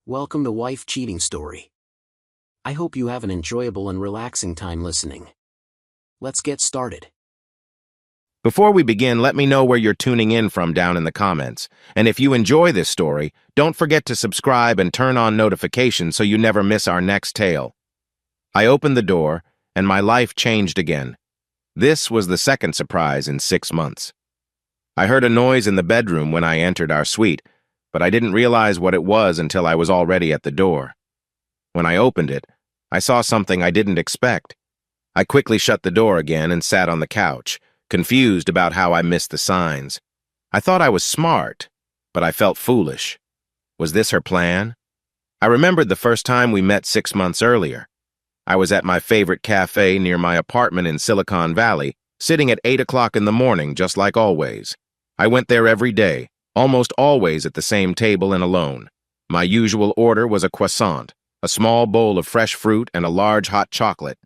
Welcome to Wife Cheating Story. I hope you have an enjoyable and relaxing time listening. Let's get started. Before we begin, let me know where you're tuning in from down in the comments. And if you enjoy this story, don't forget to subscribe and turn on notifications so you never miss our next tale. I opened the door, and my life changed again. This was the second surprise in 6 months. I heard a noise in the bedroom when I entered our suite, but I didn't realize what it was until I was already at the door. When I opened it, I saw something I didn't expect. I quickly shut the door again and sat on the couch, confused about how I missed the signs. I thought I was smart, but I felt foolish. Was this her plan? I remembered the first time we met 6 months earlier. I was at my favorite cafe near my apartment in Silicon Valley, sitting at 8 o'clock in the morning, just like always. I went there every day, almost always at the same table and alone. My usual order was a croissant, a small bowl of fresh fruit, and a large hot chocolate.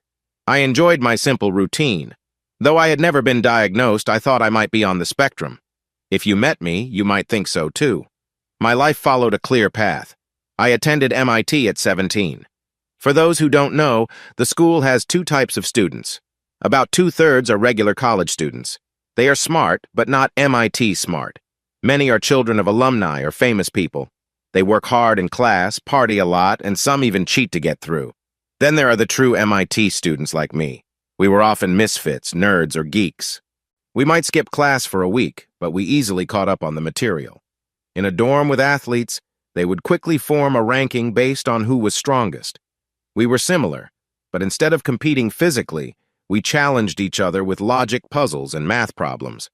I enjoyed my simple routine. Though I had never been diagnosed, I thought I might be on the spectrum. If you met me, you might think so too. My life followed a clear path. I attended MIT at 17. For those who don't know, the school has 2 types of students. About 2/3 are regular college students. They are smart, but not MIT smart. Many are children of alumni or famous people. They work hard in class, party a lot, and some even cheat to get through. Then there are the true MIT students like me. We were often misfits, nerds, or geeks. We might skip class for a week, but we easily caught up on the material. In a dorm with athletes, they would quickly form a ranking based on who was strongest. We were similar, but instead of competing physically, we challenged each other with logic puzzles and math problems.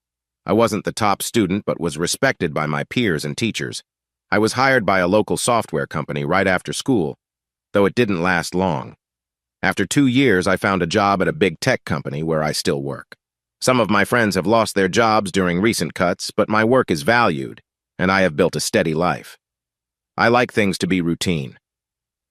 I wasn't the top student, but was respected by my peers and teachers. I was hired by a local software company right after school, though it didn't last long. After 2 years, I found a job at a big tech company where I still work. Some of my friends have lost their jobs during recent cuts, but my work is valued, and I have built a steady life. I like things to be routine.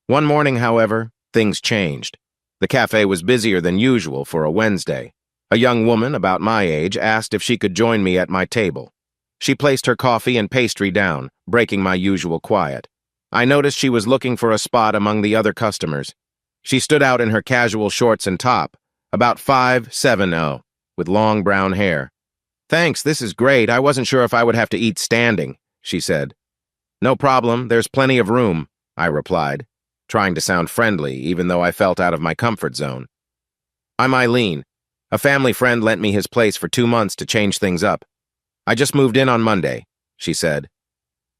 One morning, however, things changed. The cafe was busier than usual for a Wednesday. A young woman about my age asked if she could join me at my table. She placed her coffee and pastry down, breaking my usual quiet. I noticed she was looking for a spot among the other customers. She stood out in her casual shorts and top, about 5'7", with long brown hair. "Thanks, this is great. I wasn't sure if I would have to eat standing," she said. "No problem, there's plenty of room," I replied, trying to sound friendly even though I felt out of my comfort zone. "I'm Eileen. A family friend lent me his place for 2 months to change things up. I just moved in on Monday," she said.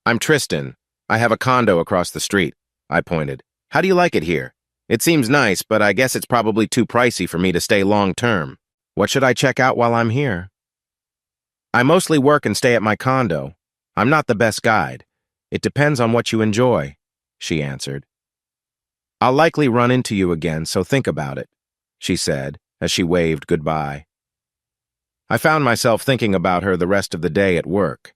"I'm Tristan. I have a condo across the street," I pointed. "How do you like it here? It seems nice, but I guess it's probably too pricey for me to stay long-term. What should I check out while I'm here?" "I mostly work and stay at my condo. I'm not the best guide. It depends on what you enjoy," she answered. "I'll likely run into you again, so think about it," she said, as she waved goodbye. I found myself thinking about her the rest of the day at work.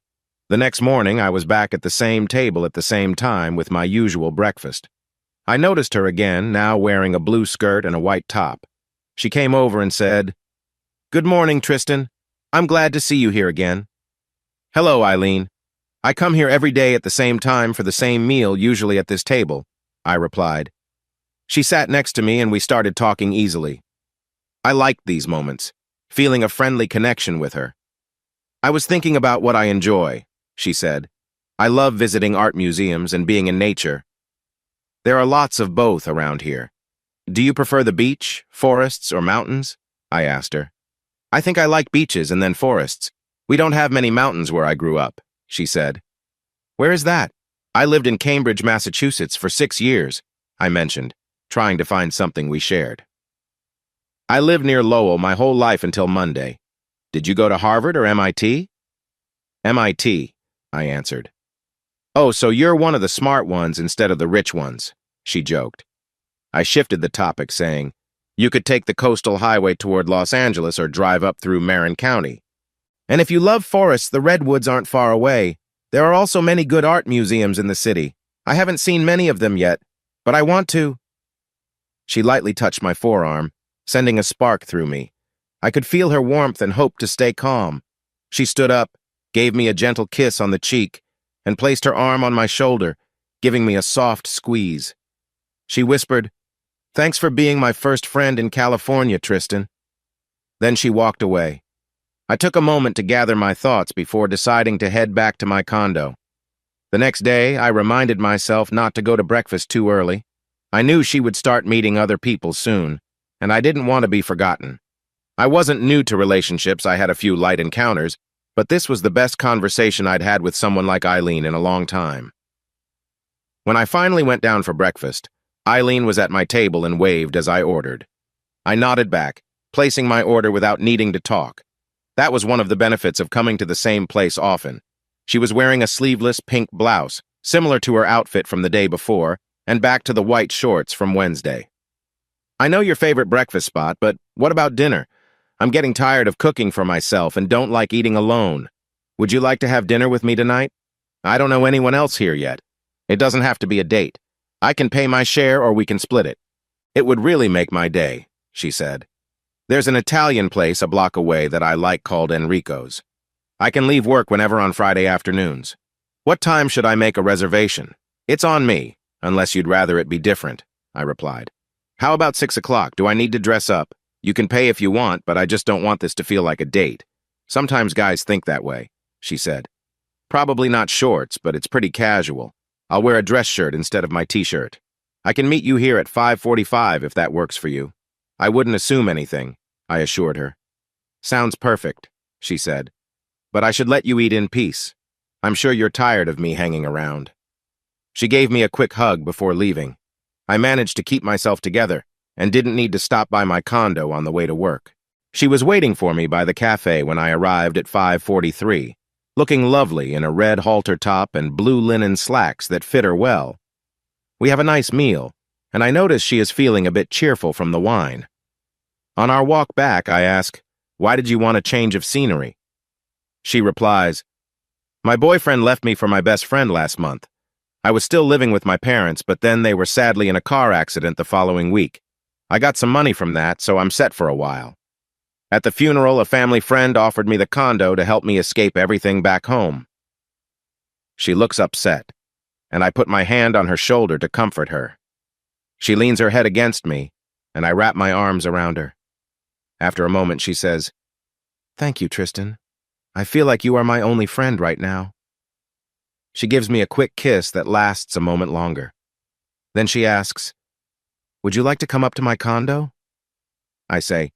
The next morning, I was back at the same table at the same time with my usual breakfast. I noticed her again, now wearing a blue skirt and a white top. She came over and said, "Good morning, Tristan. I'm glad to see you here again." "Hello, Eileen. I come here every day at the same time for the same meal, usually at this table," I replied. She sat next to me and we started talking easily. I liked these moments, feeling a friendly connection with her. "I was thinking about what I enjoy," she said. "I love visiting art museums and being in nature. There are lots of both around here. Do you prefer the beach, forests, or mountains?" I asked her. "I think I like beaches and then forests. We don't have many mountains where I grew up," she said. "Where is that?" "I lived in Cambridge, Massachusetts for 6 years," I mentioned, trying to find something we shared. "I lived near Lowell my whole life until Monday. Did you go to Harvard or MIT?" "MIT," I answered. "Oh, so you're one of the smart ones instead of the rich ones," she joked. I shifted the topic, saying, "You could take the coastal highway toward Los Angeles or drive up through Marin County. And if you love forests, the redwoods aren't far away. There are also many good art museums in the city. I haven't seen many of them yet, but I want to." She lightly touched my forearm, sending a spark through me. I could feel her warmth and hoped to stay calm. She stood up, gave me a gentle kiss on the cheek, and placed her arm on my shoulder, giving me a soft squeeze. She whispered, "Thanks for being my first friend in California, Tristan." Then she walked away. I took a moment to gather my thoughts before deciding to head back to my condo. The next day, I reminded myself not to go to breakfast too early. I knew she would start meeting other people soon, and I didn't want to be forgotten. I wasn't new to relationships. I had a few light encounters, but this was the best conversation I'd had with someone like Eileen in a long time. When I finally went down for breakfast, Eileen was at my table and waved as I ordered. I nodded back, placing my order without needing to talk. That was one of the benefits of coming to the same place often. She was wearing a sleeveless pink blouse, similar to her outfit from the day before, and back to the white shorts from Wednesday. "I know your favorite breakfast spot, but what about dinner? I'm getting tired of cooking for myself and don't like eating alone. Would you like to have dinner with me tonight? I don't know anyone else here yet. It doesn't have to be a date. I can pay my share or we can split it. It would really make my day," she said. "There's an Italian place a block away that I like called Enrico's. I can leave work whenever on Friday afternoons. What time should I make a reservation? It's on me, unless you'd rather it be different," I replied. "How about 6 o'clock? Do I need to dress up? You can pay if you want, but I just don't want this to feel like a date. Sometimes guys think that way," she said. "Probably not shorts, but it's pretty casual. I'll wear a dress shirt instead of my t-shirt. I can meet you here at 5:45 if that works for you." "I wouldn't assume anything," I assured her. "Sounds perfect," she said. "But I should let you eat in peace. I'm sure you're tired of me hanging around." She gave me a quick hug before leaving. I managed to keep myself together and didn't need to stop by my condo on the way to work. She was waiting for me by the cafe when I arrived at 5:43, looking lovely in a red halter top and blue linen slacks that fit her well. We have a nice meal, and I notice she is feeling a bit cheerful from the wine. On our walk back, I ask, "Why did you want a change of scenery?" She replies, "My boyfriend left me for my best friend last month. I was still living with my parents, but then they were sadly in a car accident the following week. I got some money from that, so I'm set for a while. At the funeral, a family friend offered me the condo to help me escape everything back home." She looks upset, and I put my hand on her shoulder to comfort her. She leans her head against me, and I wrap my arms around her. After a moment, she says, "Thank you, Tristan. I feel like you are my only friend right now." She gives me a quick kiss that lasts a moment longer. Then she asks, "Would you like to come up to my condo?" I say,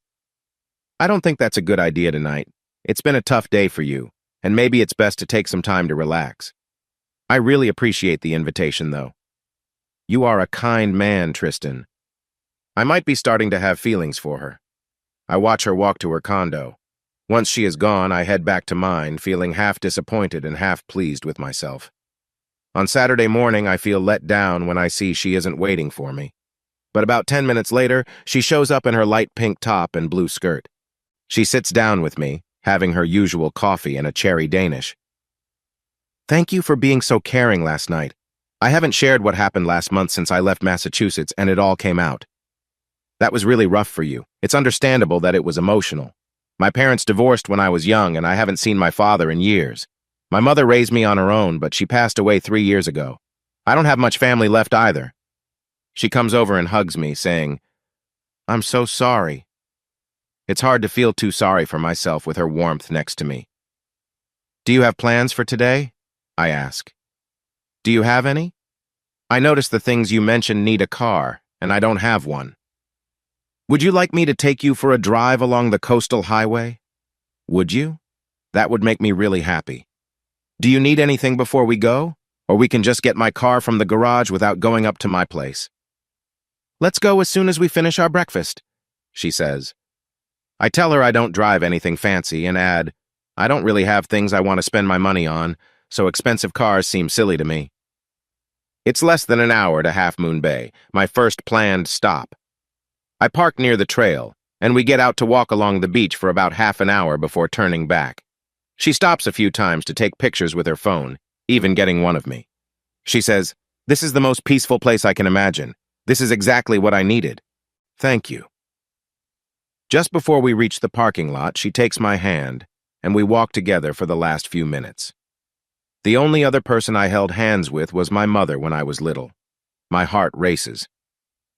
"I don't think that's a good idea tonight. It's been a tough day for you, and maybe it's best to take some time to relax. I really appreciate the invitation, though. You are a kind man, Tristan." I might be starting to have feelings for her. I watch her walk to her condo. Once she is gone, I head back to mine, feeling half disappointed and half pleased with myself. On Saturday morning, I feel let down when I see she isn't waiting for me. But about 10 minutes later, she shows up in her light pink top and blue skirt. She sits down with me, having her usual coffee and a cherry Danish. "Thank you for being so caring last night. I haven't shared what happened last month since I left Massachusetts, and it all came out. That was really rough for you. It's understandable that it was emotional. My parents divorced when I was young, and I haven't seen my father in years. My mother raised me on her own, but she passed away 3 years ago. I don't have much family left either." She comes over and hugs me, saying, "I'm so sorry." It's hard to feel too sorry for myself with her warmth next to me. "Do you have plans for today?" I ask. "Do you have any? I noticed the things you mentioned need a car, and I don't have one. Would you like me to take you for a drive along the coastal highway? Would you? That would make me really happy. Do you need anything before we go? Or we can just get my car from the garage without going up to my place." "Let's go as soon as we finish our breakfast," she says. I tell her I don't drive anything fancy and add, "I don't really have things I want to spend my money on, so expensive cars seem silly to me." It's less than an hour to Half Moon Bay, my first planned stop. I park near the trail, and we get out to walk along the beach for about half an hour before turning back. She stops a few times to take pictures with her phone, even getting one of me. She says, "This is the most peaceful place I can imagine. This is exactly what I needed. Thank you." Just before we reach the parking lot, she takes my hand, and we walk together for the last few minutes. The only other person I held hands with was my mother when I was little. My heart races.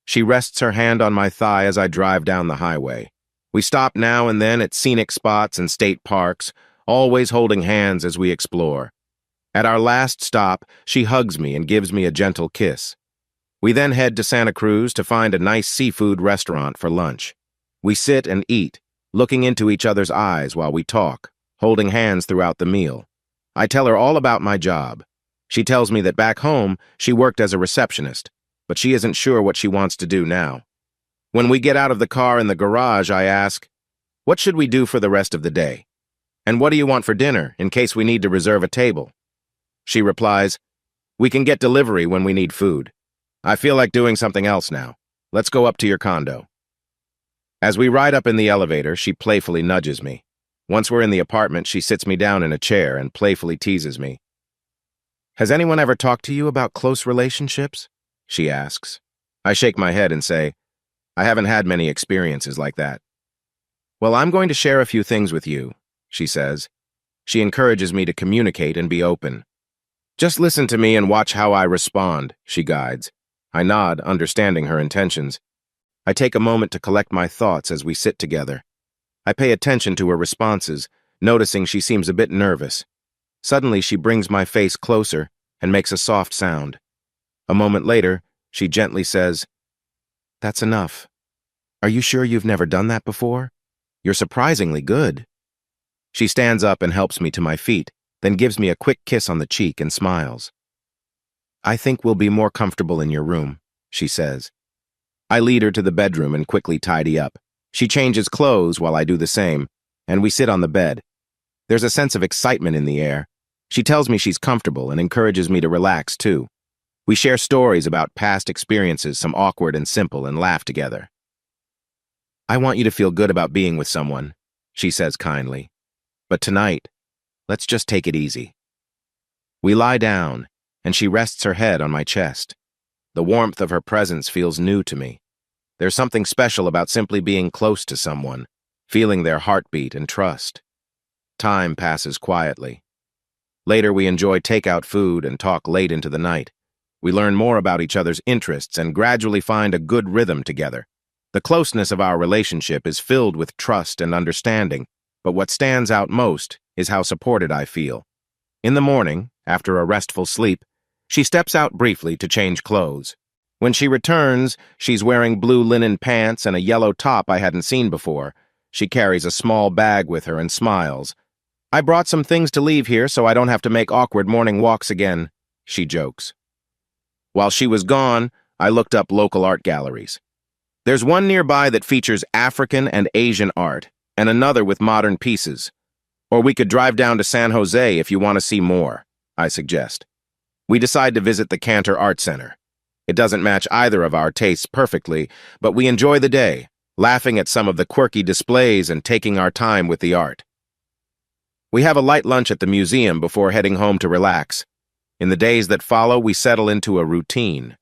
She rests her hand on my thigh as I drive down the highway. We stop now and then at scenic spots and state parks, always holding hands as we explore. At our last stop, she hugs me and gives me a gentle kiss. We then head to Santa Cruz to find a nice seafood restaurant for lunch. We sit and eat, looking into each other's eyes while we talk, holding hands throughout the meal. I tell her all about my job. She tells me that back home, she worked as a receptionist, but she isn't sure what she wants to do now. When we get out of the car in the garage, I ask, "What should we do for the rest of the day? And what do you want for dinner in case we need to reserve a table?" She replies, "We can get delivery when we need food. I feel like doing something else now. Let's go up to your condo." As we ride up in the elevator, she playfully nudges me. Once we're in the apartment, she sits me down in a chair and playfully teases me. "Has anyone ever talked to you about close relationships?" she asks. I shake my head and say, "I haven't had many experiences like that." "Well, I'm going to share a few things with you," she says. She encourages me to communicate and be open. "Just listen to me and watch how I respond," she guides. I nod, understanding her intentions. I take a moment to collect my thoughts as we sit together. I pay attention to her responses, noticing she seems a bit nervous. Suddenly, she brings my face closer and makes a soft sound. A moment later, she gently says, "That's enough. Are you sure you've never done that before? You're surprisingly good." She stands up and helps me to my feet, then gives me a quick kiss on the cheek and smiles. "I think we'll be more comfortable in your room," she says. I lead her to the bedroom and quickly tidy up. She changes clothes while I do the same, and we sit on the bed. There's a sense of excitement in the air. She tells me she's comfortable and encourages me to relax, too. We share stories about past experiences, some awkward and simple, and laugh together. "I want you to feel good about being with someone," she says kindly. "But tonight, let's just take it easy." We lie down, and she rests her head on my chest. The warmth of her presence feels new to me. There's something special about simply being close to someone, feeling their heartbeat and trust. Time passes quietly. Later, we enjoy takeout food and talk late into the night. We learn more about each other's interests and gradually find a good rhythm together. The closeness of our relationship is filled with trust and understanding, but what stands out most is how supported I feel. In the morning, after a restful sleep, she steps out briefly to change clothes. When she returns, she's wearing blue linen pants and a yellow top I hadn't seen before. She carries a small bag with her and smiles. "I brought some things to leave here so I don't have to make awkward morning walks again," she jokes. While she was gone, I looked up local art galleries. There's one nearby that features African and Asian art, and another with modern pieces. Or we could drive down to San Jose if you want to see more, I suggest. We decide to visit the Cantor Art Center. It doesn't match either of our tastes perfectly, but we enjoy the day, laughing at some of the quirky displays and taking our time with the art. We have a light lunch at the museum before heading home to relax. In the days that follow, we settle into a routine.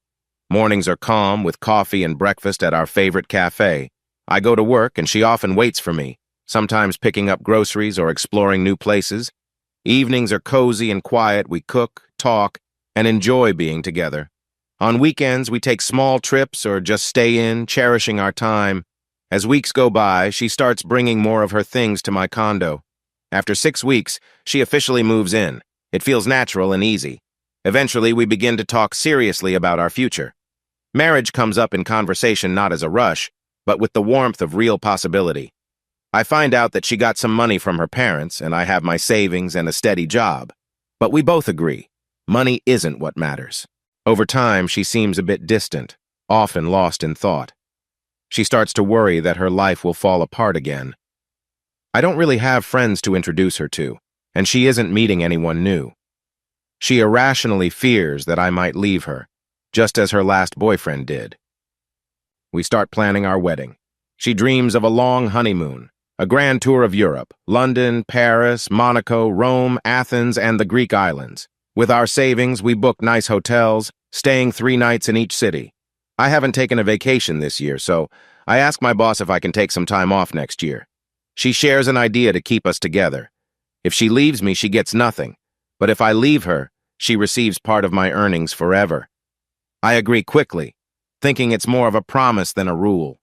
Mornings are calm with coffee and breakfast at our favorite cafe. I go to work and she often waits for me, sometimes picking up groceries or exploring new places. Evenings are cozy and quiet. We cook, talk, and enjoy being together. On weekends, we take small trips or just stay in, cherishing our time. As weeks go by, she starts bringing more of her things to my condo. After 6 weeks, she officially moves in. It feels natural and easy. Eventually, we begin to talk seriously about our future. Marriage comes up in conversation not as a rush, but with the warmth of real possibility. I find out that she got some money from her parents, and I have my savings and a steady job. But we both agree, money isn't what matters. Over time, she seems a bit distant, often lost in thought. She starts to worry that her life will fall apart again. I don't really have friends to introduce her to, and she isn't meeting anyone new. She irrationally fears that I might leave her, just as her last boyfriend did. We start planning our wedding. She dreams of a long honeymoon, a grand tour of Europe, London, Paris, Monaco, Rome, Athens, and the Greek islands. With our savings, we book nice hotels, staying 3 nights in each city. I haven't taken a vacation this year, so I ask my boss if I can take some time off next year. She shares an idea to keep us together. If she leaves me, she gets nothing, But if I leave her, she receives part of my earnings forever. I agree quickly, thinking it's more of a promise than a rule.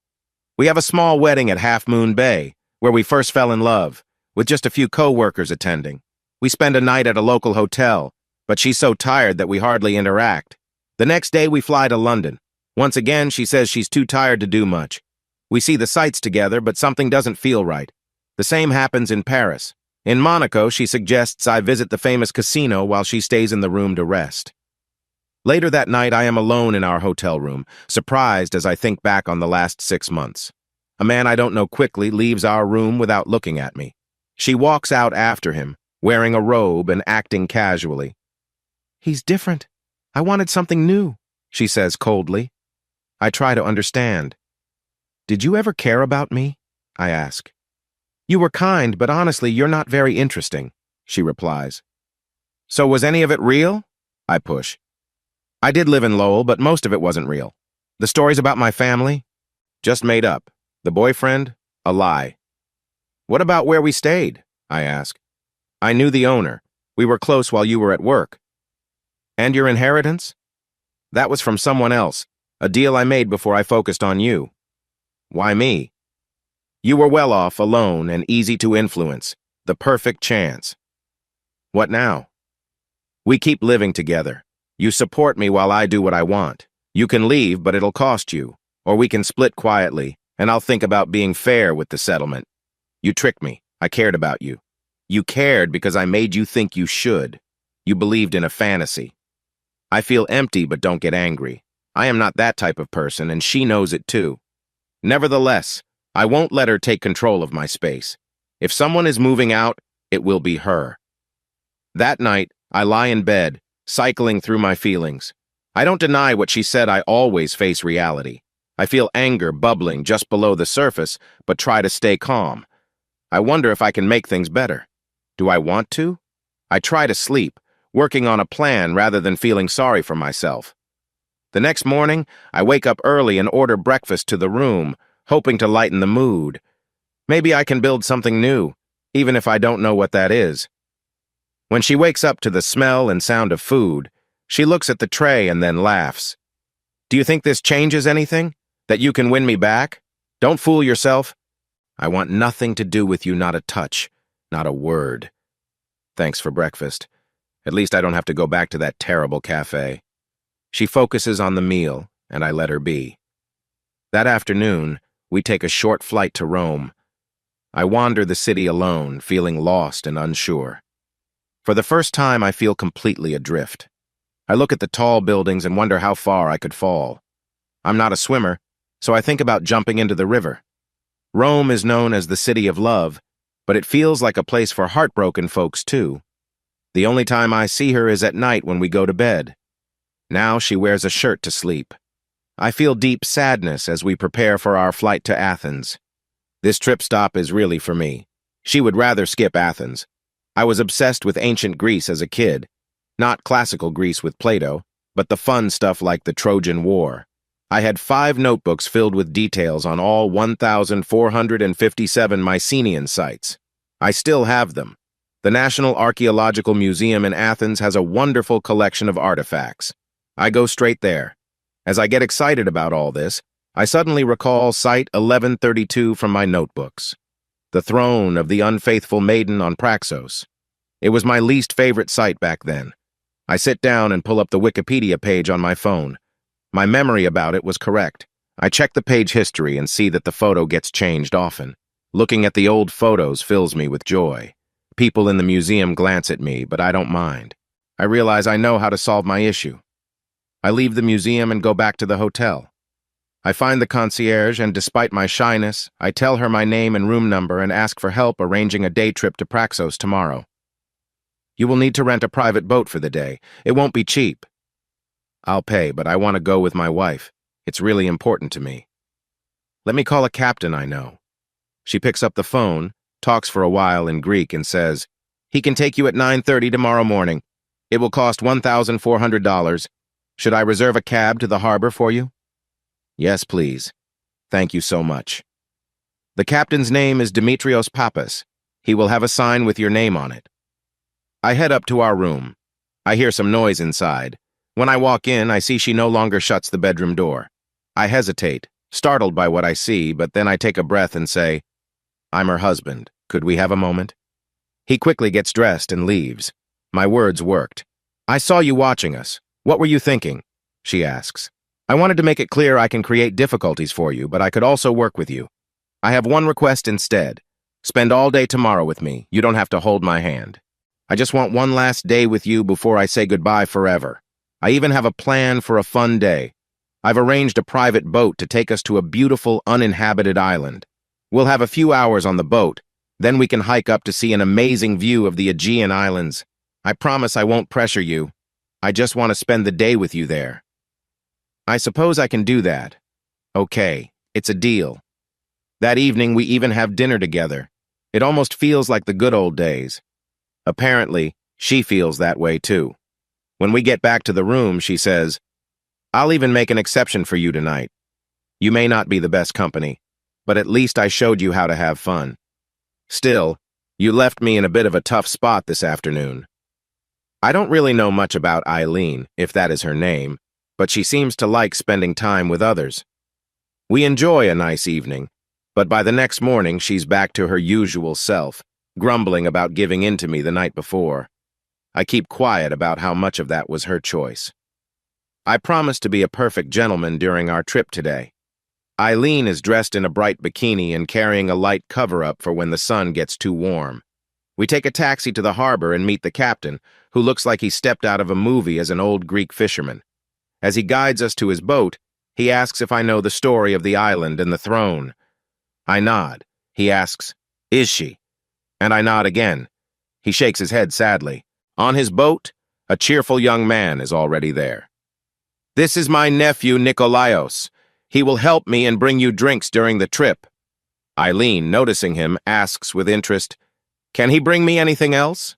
We have a small wedding at Half Moon Bay, where we first fell in love, with just a few co-workers attending. We spend a night at a local hotel, but she's so tired that we hardly interact. The next day we fly to London. Once again, she says she's too tired to do much. We see the sights together, but something doesn't feel right. The same happens in Paris. In Monaco, she suggests I visit the famous casino while she stays in the room to rest. Later that night, I am alone in our hotel room, surprised as I think back on the last 6 months. A man I don't know quickly leaves our room without looking at me. She walks out after him, wearing a robe and acting casually. "He's different. I wanted something new," she says coldly. I try to understand. "Did you ever care about me?" I ask. "You were kind, but honestly, you're not very interesting," she replies. "So was any of it real?" I push. "I did live in Lowell, but most of it wasn't real. The stories about my family? Just made up. The boyfriend? A lie." "What about where we stayed?" I ask. "I knew the owner. We were close while you were at work." "And your inheritance?" "That was from someone else, a deal I made before I focused on you." "Why me?" "You were well off, alone, and easy to influence. The perfect chance." "What now?" "We keep living together. You support me while I do what I want. You can leave, but it'll cost you. Or we can split quietly, and I'll think about being fair with the settlement. You tricked me. I cared about you. You cared because I made you think you should. You believed in a fantasy. I feel empty but don't get angry. I am not that type of person, and she knows it too. Nevertheless, I won't let her take control of my space. If someone is moving out, it will be her. That night, I lie in bed, cycling through my feelings. I don't deny what she said. I always face reality. I feel anger bubbling just below the surface, but try to stay calm. I wonder if I can make things better. Do I want to? I try to sleep, working on a plan rather than feeling sorry for myself. The next morning, I wake up early and order breakfast to the room, hoping to lighten the mood. Maybe I can build something new, even if I don't know what that is. When she wakes up to the smell and sound of food, she looks at the tray and then laughs. "Do you think this changes anything? That you can win me back? Don't fool yourself. I want nothing to do with you, not a touch, not a word. Thanks for breakfast. At least I don't have to go back to that terrible cafe." She focuses on the meal, and I let her be. That afternoon, we take a short flight to Rome. I wander the city alone, feeling lost and unsure. For the first time, I feel completely adrift. I look at the tall buildings and wonder how far I could fall. I'm not a swimmer, so I think about jumping into the river. Rome is known as the city of love, but it feels like a place for heartbroken folks too. The only time I see her is at night when we go to bed. Now she wears a shirt to sleep. I feel deep sadness as we prepare for our flight to Athens. This trip stop is really for me. She would rather skip Athens. I was obsessed with ancient Greece as a kid. Not classical Greece with Plato, but the fun stuff like the Trojan War. I had 5 notebooks filled with details on all 1,457 Mycenaean sites. I still have them. The National Archaeological Museum in Athens has a wonderful collection of artifacts. I go straight there. As I get excited about all this, I suddenly recall Site 1132 from my notebooks. The throne of the unfaithful maiden on Praxos. It was my least favorite site back then. I sit down and pull up the Wikipedia page on my phone. My memory about it was correct. I check the page history and see that the photo gets changed often. Looking at the old photos fills me with joy. People in the museum glance at me, but I don't mind. I realize I know how to solve my issue. I leave the museum and go back to the hotel. I find the concierge, and despite my shyness, I tell her my name and room number and ask for help arranging a day trip to Praxos tomorrow. "You will need to rent a private boat for the day. It won't be cheap." "I'll pay, but I want to go with my wife. It's really important to me." "Let me call a captain I know." She picks up the phone, talks for a while in Greek, and says, "He can take you at 9:30 tomorrow morning. It will cost $1,400. Should I reserve a cab to the harbor for you?" "Yes, please. Thank you so much." "The captain's name is Demetrios Pappas. He will have a sign with your name on it." I head up to our room. I hear some noise inside. When I walk in, I see she no longer shuts the bedroom door. I hesitate, startled by what I see, but then I take a breath and say, "I'm her husband. Could we have a moment?" He quickly gets dressed and leaves. My words worked. "I saw you watching us. What were you thinking?" she asks. "I wanted to make it clear I can create difficulties for you, but I could also work with you. I have one request instead. Spend all day tomorrow with me. You don't have to hold my hand. I just want one last day with you before I say goodbye forever. I even have a plan for a fun day. I've arranged a private boat to take us to a beautiful, uninhabited island. We'll have a few hours on the boat. Then we can hike up to see an amazing view of the Aegean Islands. I promise I won't pressure you. I just want to spend the day with you there." I suppose I can do that. Okay, it's a deal. That evening, we even have dinner together. It almost feels like the good old days. Apparently, she feels that way too. When we get back to the room, she says, "I'll even make an exception for you tonight. You may not be the best company, but at least I showed you how to have fun. Still, you left me in a bit of a tough spot this afternoon." I don't really know much about Eileen, if that is her name, but she seems to like spending time with others. We enjoy a nice evening, but by the next morning she's back to her usual self, grumbling about giving in to me the night before. I keep quiet about how much of that was her choice. I promise to be a perfect gentleman during our trip today. Eileen is dressed in a bright bikini and carrying a light cover-up for when the sun gets too warm. We take a taxi to the harbor and meet the captain, who looks like he stepped out of a movie as an old Greek fisherman. As he guides us to his boat, he asks if I know the story of the island and the throne. I nod. He asks, "Is she?" And I nod again. He shakes his head sadly. On his boat, a cheerful young man is already there. "This is my nephew, Nikolaios. He will help me and bring you drinks during the trip." Eileen, noticing him, asks with interest, "Can he bring me anything else?"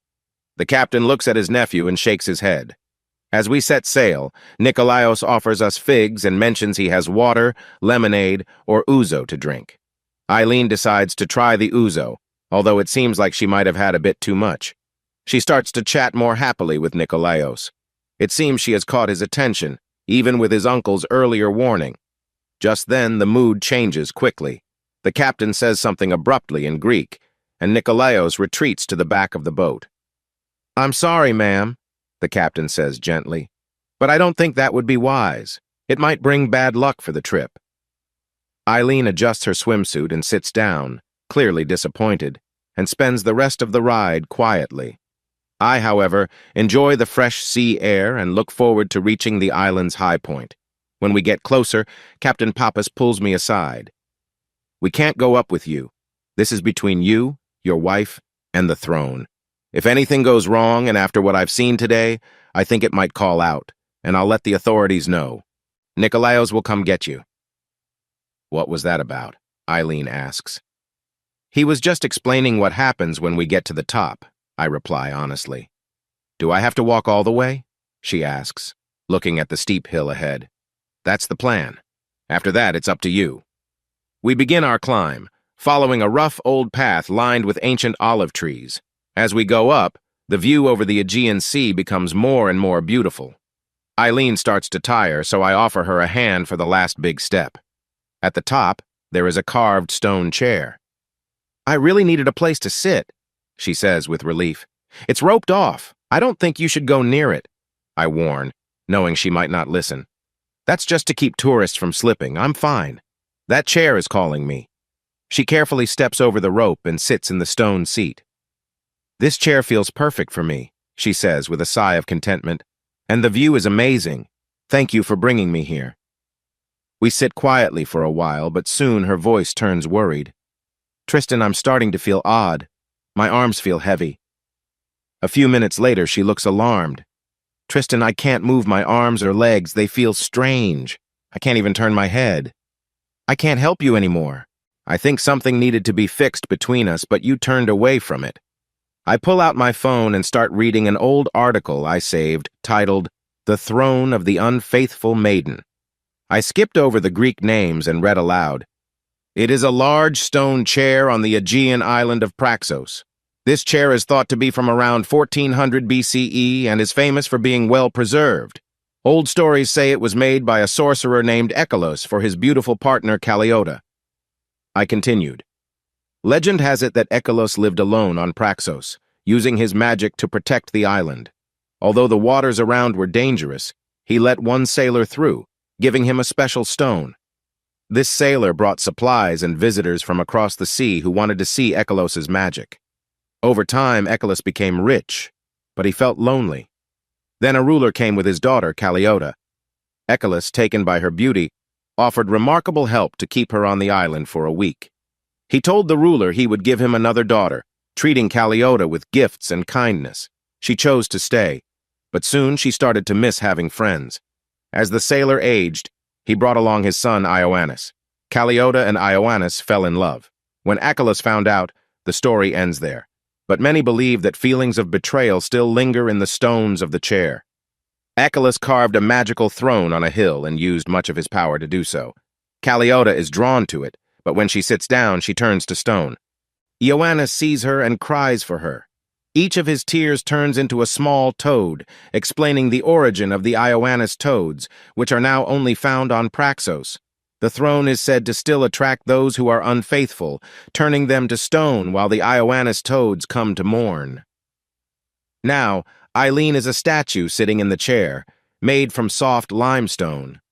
The captain looks at his nephew and shakes his head. As we set sail, Nikolaios offers us figs and mentions he has water, lemonade, or ouzo to drink. Eileen decides to try the ouzo, although it seems like she might have had a bit too much. She starts to chat more happily with Nikolaios. It seems she has caught his attention, even with his uncle's earlier warning. Just then, the mood changes quickly. The captain says something abruptly in Greek, and Nikolaios retreats to the back of the boat. "I'm sorry, ma'am," the captain says gently, "but I don't think that would be wise. It might bring bad luck for the trip." Eileen adjusts her swimsuit and sits down, clearly disappointed, and spends the rest of the ride quietly. I, however, enjoy the fresh sea air and look forward to reaching the island's high point. When we get closer, Captain Pappas pulls me aside. "We can't go up with you. This is between you, your wife, and the throne. If anything goes wrong, and after what I've seen today, I think it might call out, and I'll let the authorities know. Nikolaios will come get you." "What was that about?" Eileen asks. "He was just explaining what happens when we get to the top," I reply honestly. "Do I have to walk all the way?" she asks, looking at the steep hill ahead. "That's the plan. After that, it's up to you." We begin our climb, following a rough old path lined with ancient olive trees. As we go up, the view over the Aegean Sea becomes more and more beautiful. Eileen starts to tire, so I offer her a hand for the last big step. At the top, there is a carved stone chair. "I really needed a place to sit," she says with relief. "It's roped off. I don't think you should go near it," I warn, knowing she might not listen. "That's just to keep tourists from slipping. I'm fine. That chair is calling me." She carefully steps over the rope and sits in the stone seat. "This chair feels perfect for me," she says with a sigh of contentment. "And the view is amazing. Thank you for bringing me here." We sit quietly for a while, but soon her voice turns worried. "Tristan, I'm starting to feel odd. My arms feel heavy." A few minutes later, she looks alarmed. "Tristan, I can't move my arms or legs. They feel strange. I can't even turn my head. I can't help you anymore. I think something needed to be fixed between us, but you turned away from it." I pull out my phone and start reading an old article I saved titled, "The Throne of the Unfaithful Maiden." I skipped over the Greek names and read aloud. "It is a large stone chair on the Aegean island of Praxos. This chair is thought to be from around 1400 BCE and is famous for being well preserved. Old stories say it was made by a sorcerer named Echolos for his beautiful partner Calliota. I continued. Legend has it that Echolos lived alone on Praxos, using his magic to protect the island. Although the waters around were dangerous, he let one sailor through, giving him a special stone. This sailor brought supplies and visitors from across the sea who wanted to see Echolos's magic. Over time, Echolos became rich, but he felt lonely. Then a ruler came with his daughter, Calliota. Echolos, taken by her beauty, offered remarkable help to keep her on the island for a week. He told the ruler he would give him another daughter, treating Calliota with gifts and kindness. She chose to stay, but soon she started to miss having friends. As the sailor aged, he brought along his son Ioannis. Calliota and Ioannis fell in love. When Echolos found out, the story ends there. But many believe that feelings of betrayal still linger in the stones of the chair. Echolos carved a magical throne on a hill and used much of his power to do so. Calliota is drawn to it, but when she sits down, she turns to stone. Ioannis sees her and cries for her. Each of his tears turns into a small toad, explaining the origin of the Ioannis toads, which are now only found on Praxos. The throne is said to still attract those who are unfaithful, turning them to stone while the Ioannis toads come to mourn. Now, Eileen is a statue sitting in the chair, made from soft limestone.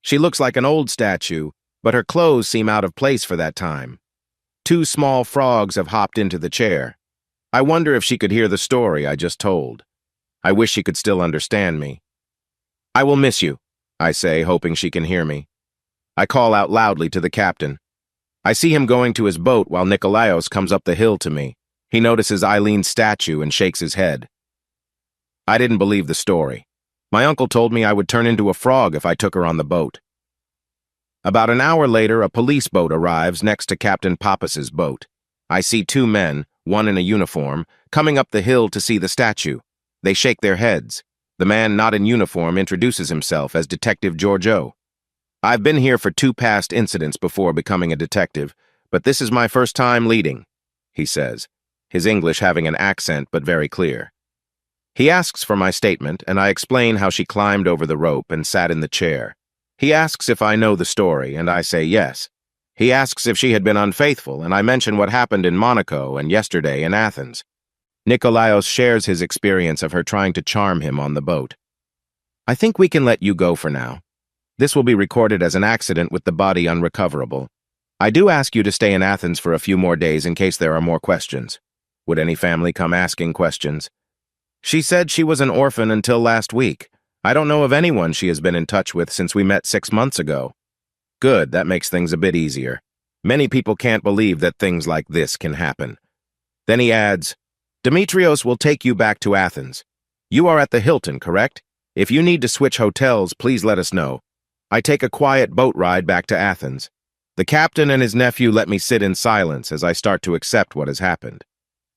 She looks like an old statue, but her clothes seem out of place for that time. Two small frogs have hopped into the chair. I wonder if she could hear the story I just told. I wish she could still understand me. I will miss you, I say, hoping she can hear me. I call out loudly to the captain. I see him going to his boat while Nikolaos comes up the hill to me. He notices Eileen's statue and shakes his head. I didn't believe the story. My uncle told me I would turn into a frog if I took her on the boat. About an hour later, a police boat arrives next to Captain Pappas's boat. I see two men, one in a uniform, coming up the hill to see the statue. They shake their heads. The man not in uniform introduces himself as Detective Giorgio. I've been here for 2 past incidents before becoming a detective, but this is my first time leading, he says, his English having an accent but very clear. He asks for my statement, and I explain how she climbed over the rope and sat in the chair. He asks if I know the story, and I say yes. He asks if she had been unfaithful, and I mention what happened in Monaco and yesterday in Athens. Nikolaos shares his experience of her trying to charm him on the boat. I think we can let you go for now. This will be recorded as an accident with the body unrecoverable. I do ask you to stay in Athens for a few more days in case there are more questions. Would any family come asking questions? She said she was an orphan until last week. I don't know of anyone she has been in touch with since we met 6 months ago. Good, that makes things a bit easier. Many people can't believe that things like this can happen. Then he adds, Demetrios will take you back to Athens. You are at the Hilton, correct? If you need to switch hotels, please let us know. I take a quiet boat ride back to Athens. The captain and his nephew let me sit in silence as I start to accept what has happened.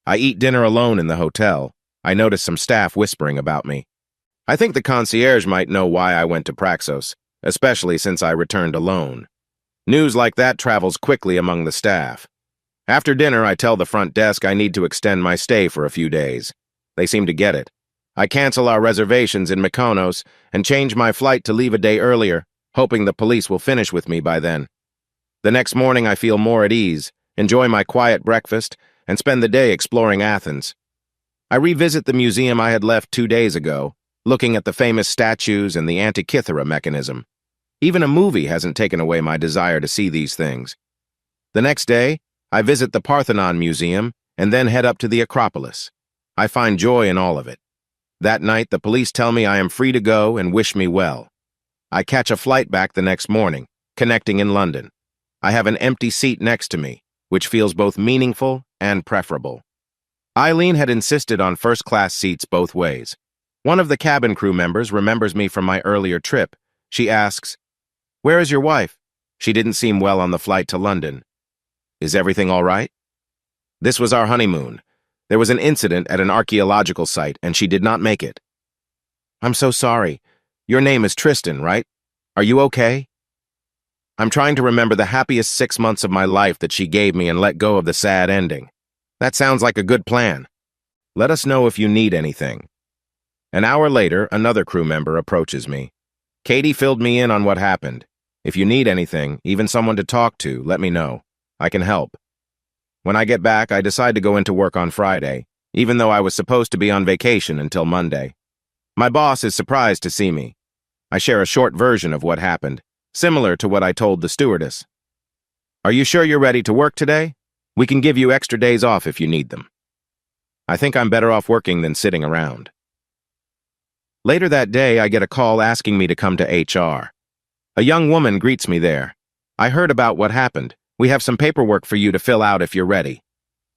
I eat dinner alone in the hotel. I notice some staff whispering about me. I think the concierge might know why I went to Praxos, especially since I returned alone. News like that travels quickly among the staff. After dinner, I tell the front desk I need to extend my stay for a few days. They seem to get it. I cancel our reservations in Mykonos and change my flight to leave a day earlier, hoping the police will finish with me by then. The next morning, I feel more at ease, enjoy my quiet breakfast, and spend the day exploring Athens. I revisit the museum I had left 2 days ago, looking at the famous statues and the Antikythera mechanism. Even a movie hasn't taken away my desire to see these things. The next day, I visit the Parthenon Museum and then head up to the Acropolis. I find joy in all of it. That night, the police tell me I am free to go and wish me well. I catch a flight back the next morning, connecting in London. I have an empty seat next to me, which feels both meaningful and preferable. Eileen had insisted on first-class seats both ways. One of the cabin crew members remembers me from my earlier trip. She asks, "Where is your wife? She didn't seem well on the flight to London. Is everything all right?" This was our honeymoon. There was an incident at an archaeological site, and she did not make it. "I'm so sorry. Your name is Tristan, right? Are you okay?" I'm trying to remember the happiest 6 months of my life that she gave me and let go of the sad ending. That sounds like a good plan. Let us know if you need anything. An hour later, another crew member approaches me. Katie filled me in on what happened. If you need anything, even someone to talk to, let me know. I can help. When I get back, I decide to go into work on Friday, even though I was supposed to be on vacation until Monday. My boss is surprised to see me. I share a short version of what happened, similar to what I told the stewardess. Are you sure you're ready to work today? We can give you extra days off if you need them. I think I'm better off working than sitting around. Later that day, I get a call asking me to come to HR. A young woman greets me there. I heard about what happened. We have some paperwork for you to fill out if you're ready.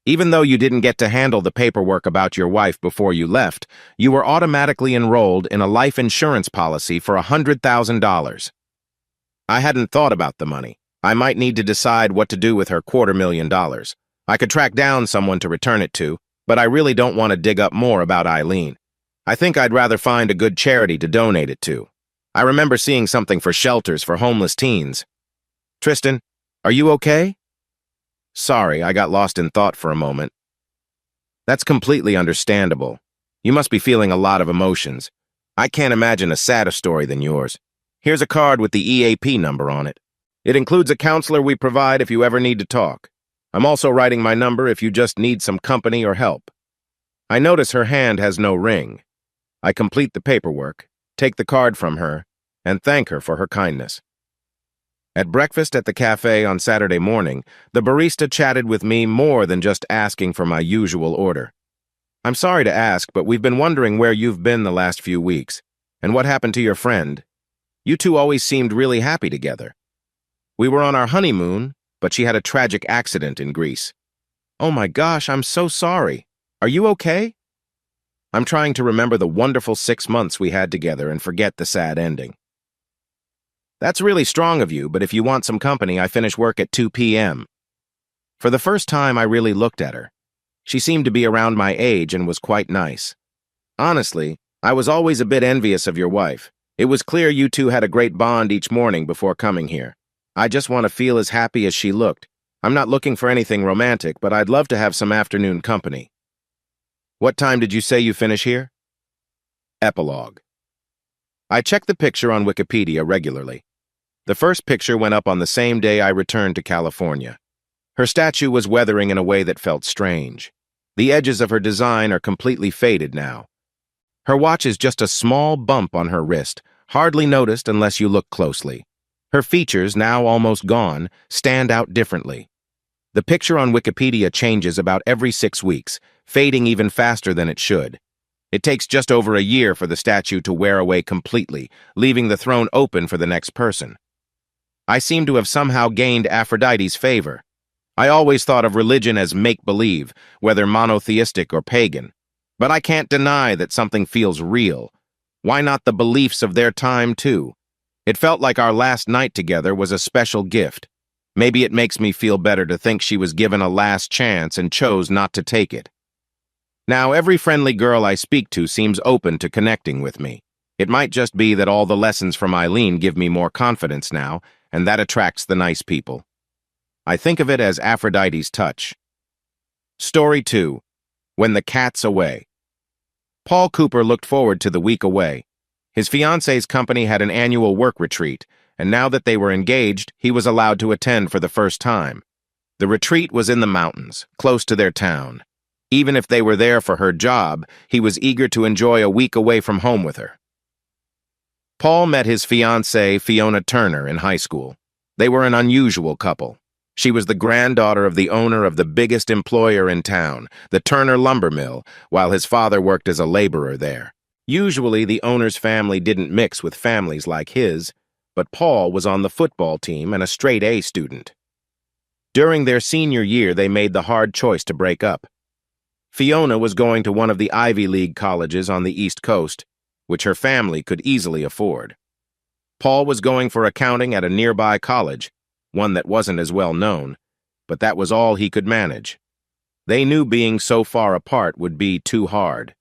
Even though you didn't get to handle the paperwork about your wife before you left, you were automatically enrolled in a life insurance policy for $100,000. I hadn't thought about the money. I might need to decide what to do with her $250,000. I could track down someone to return it to, but I really don't want to dig up more about Eileen. I think I'd rather find a good charity to donate it to. I remember seeing something for shelters for homeless teens. Tristan, are you okay? Sorry, I got lost in thought for a moment. That's completely understandable. You must be feeling a lot of emotions. I can't imagine a sadder story than yours. Here's a card with the EAP number on it. It includes a counselor we provide if you ever need to talk. I'm also writing my number if you just need some company or help. I notice her hand has no ring. I complete the paperwork, take the card from her, and thank her for her kindness. At breakfast at the cafe on Saturday morning, the barista chatted with me more than just asking for my usual order. I'm sorry to ask, but we've been wondering where you've been the last few weeks, and what happened to your friend. You two always seemed really happy together. We were on our honeymoon, but she had a tragic accident in Greece. Oh my gosh, I'm so sorry. Are you okay? I'm trying to remember the wonderful 6 months we had together and forget the sad ending. That's really strong of you, but if you want some company, I finish work at 2 p.m. For the first time, I really looked at her. She seemed to be around my age and was quite nice. Honestly, I was always a bit envious of your wife. It was clear you two had a great bond each morning before coming here. I just want to feel as happy as she looked. I'm not looking for anything romantic, but I'd love to have some afternoon company. What time did you say you finish here? Epilogue. I check the picture on Wikipedia regularly. The first picture went up on the same day I returned to California. Her statue was weathering in a way that felt strange. The edges of her design are completely faded now. Her watch is just a small bump on her wrist, hardly noticed unless you look closely. Her features, now almost gone, stand out differently. The picture on Wikipedia changes about every 6 weeks, fading even faster than it should. It takes just over a year for the statue to wear away completely, leaving the throne open for the next person. I seem to have somehow gained Aphrodite's favor. I always thought of religion as make-believe, whether monotheistic or pagan. But I can't deny that something feels real. Why not the beliefs of their time, too? It felt like our last night together was a special gift. Maybe it makes me feel better to think she was given a last chance and chose not to take it. Now, every friendly girl I speak to seems open to connecting with me. It might just be that all the lessons from Eileen give me more confidence now, and that attracts the nice people. I think of it as Aphrodite's touch. Story 2. When the Cat's Away. Paul Cooper looked forward to the week away. His fiancée's company had an annual work retreat, and now that they were engaged, he was allowed to attend for the first time. The retreat was in the mountains, close to their town. Even if they were there for her job, he was eager to enjoy a week away from home with her. Paul met his fiancée, Fiona Turner, in high school. They were an unusual couple. She was the granddaughter of the owner of the biggest employer in town, the Turner Lumber Mill, while his father worked as a laborer there. Usually, the owner's family didn't mix with families like his, but Paul was on the football team and a straight-A student. During their senior year, they made the hard choice to break up. Fiona was going to one of the Ivy League colleges on the East Coast, which her family could easily afford. Paul was going for accounting at a nearby college, one that wasn't as well known, but that was all he could manage. They knew being so far apart would be too hard.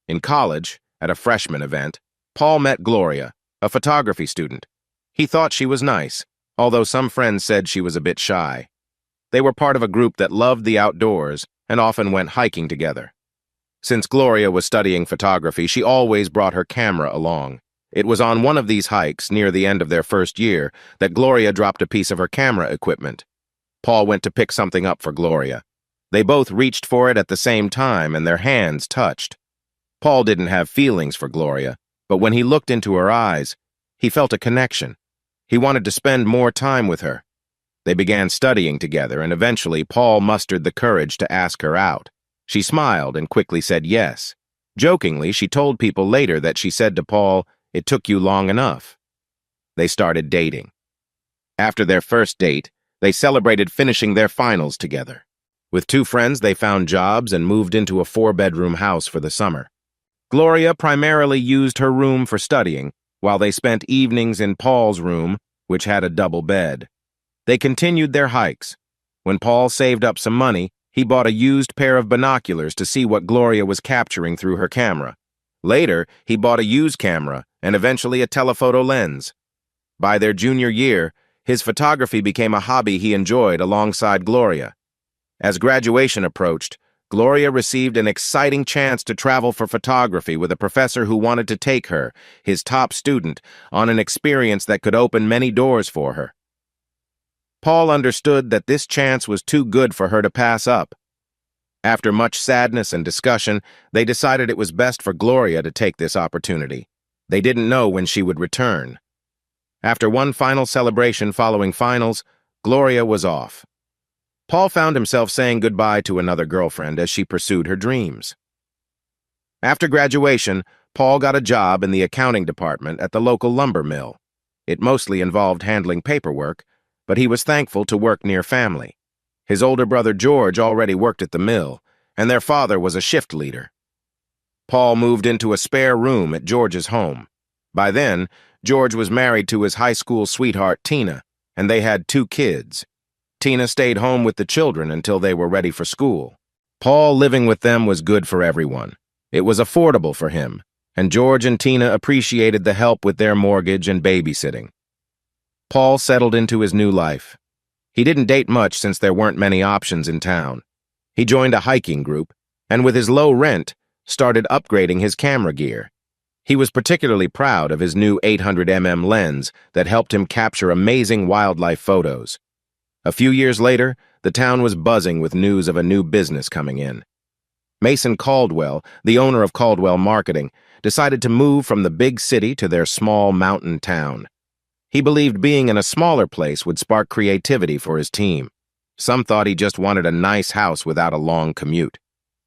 In college, at a freshman event, Paul met Gloria, a photography student. He thought she was nice, although some friends said she was a bit shy. They were part of a group that loved the outdoors and often went hiking together. Since Gloria was studying photography, she always brought her camera along. It was on one of these hikes, near the end of their first year, that Gloria dropped a piece of her camera equipment. Paul went to pick something up for Gloria. They both reached for it at the same time, and their hands touched. Paul didn't have feelings for Gloria, but when he looked into her eyes, he felt a connection. He wanted to spend more time with her. They began studying together, and eventually Paul mustered the courage to ask her out. She smiled and quickly said yes. Jokingly, she told people later that she said to Paul, "It took you long enough." They started dating. After their first date, they celebrated finishing their finals together. With two friends, they found jobs and moved into a 4-bedroom house for the summer. Gloria primarily used her room for studying, while they spent evenings in Paul's room, which had a double bed. They continued their hikes. When Paul saved up some money, he bought a used pair of binoculars to see what Gloria was capturing through her camera. Later, he bought a used camera and eventually a telephoto lens. By their junior year, his photography became a hobby he enjoyed alongside Gloria. As graduation approached, Gloria received an exciting chance to travel for photography with a professor who wanted to take her, his top student, on an experience that could open many doors for her. Paul understood that this chance was too good for her to pass up. After much sadness and discussion, they decided it was best for Gloria to take this opportunity. They didn't know when she would return. After one final celebration following finals, Gloria was off. Paul found himself saying goodbye to another girlfriend as she pursued her dreams. After graduation, Paul got a job in the accounting department at the local lumber mill. It mostly involved handling paperwork, but he was thankful to work near family. His older brother George already worked at the mill, and their father was a shift leader. Paul moved into a spare room at George's home. By then, George was married to his high school sweetheart Tina, and they had 2 kids. Tina stayed home with the children until they were ready for school. Paul living with them was good for everyone. It was affordable for him, and George and Tina appreciated the help with their mortgage and babysitting. Paul settled into his new life. He didn't date much since there weren't many options in town. He joined a hiking group, and with his low rent, started upgrading his camera gear. He was particularly proud of his new 800mm lens that helped him capture amazing wildlife photos. A few years later, the town was buzzing with news of a new business coming in. Mason Caldwell, the owner of Caldwell Marketing, decided to move from the big city to their small mountain town. He believed being in a smaller place would spark creativity for his team. Some thought he just wanted a nice house without a long commute.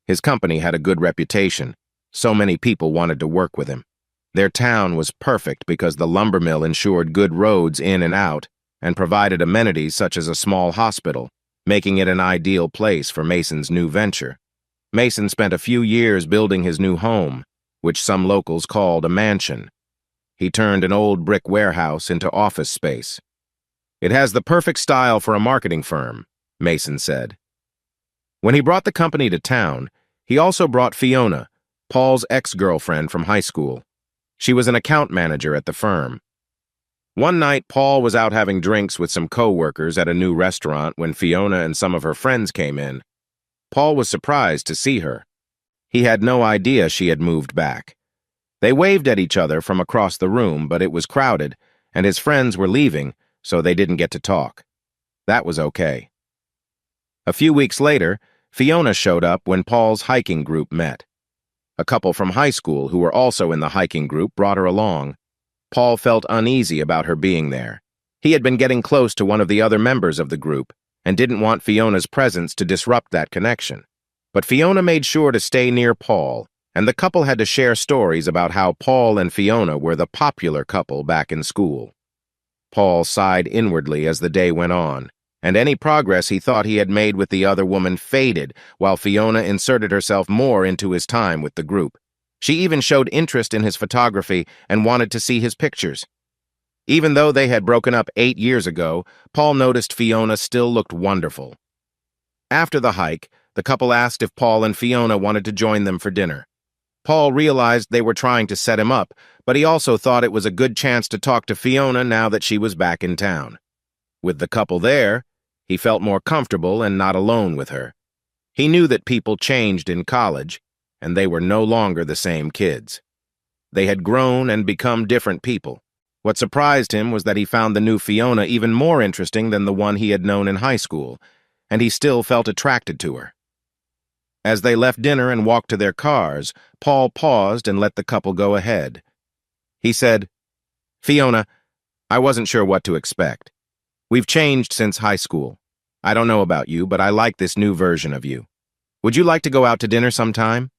His company had a good reputation. So many people wanted to work with him. Their town was perfect because the lumber mill ensured good roads in and out and provided amenities such as a small hospital, making it an ideal place for Mason's new venture. Mason spent a few years building his new home, which some locals called a mansion. He turned an old brick warehouse into office space. "It has the perfect style for a marketing firm," Mason said. When he brought the company to town, he also brought Fiona, Paul's ex-girlfriend from high school. She was an account manager at the firm. One night, Paul was out having drinks with some co-workers at a new restaurant when Fiona and some of her friends came in. Paul was surprised to see her. He had no idea she had moved back. They waved at each other from across the room, but it was crowded, and his friends were leaving, so they didn't get to talk. That was okay. A few weeks later, Fiona showed up when Paul's hiking group met. A couple from high school who were also in the hiking group brought her along. Paul felt uneasy about her being there. He had been getting close to one of the other members of the group and didn't want Fiona's presence to disrupt that connection. But Fiona made sure to stay near Paul, and the couple had to share stories about how Paul and Fiona were the popular couple back in school. Paul sighed inwardly as the day went on, and any progress he thought he had made with the other woman faded while Fiona inserted herself more into his time with the group. She even showed interest in his photography and wanted to see his pictures. Even though they had broken up 8 years ago, Paul noticed Fiona still looked wonderful. After the hike, the couple asked if Paul and Fiona wanted to join them for dinner. Paul realized they were trying to set him up, but he also thought it was a good chance to talk to Fiona now that she was back in town. With the couple there, he felt more comfortable and not alone with her. He knew that people changed in college, and they were no longer the same kids. They had grown and become different people. What surprised him was that he found the new Fiona even more interesting than the one he had known in high school, and he still felt attracted to her. As they left dinner and walked to their cars, Paul paused and let the couple go ahead. He said, "Fiona, I wasn't sure what to expect. We've changed since high school. I don't know about you, but I like this new version of you. Would you like to go out to dinner sometime?"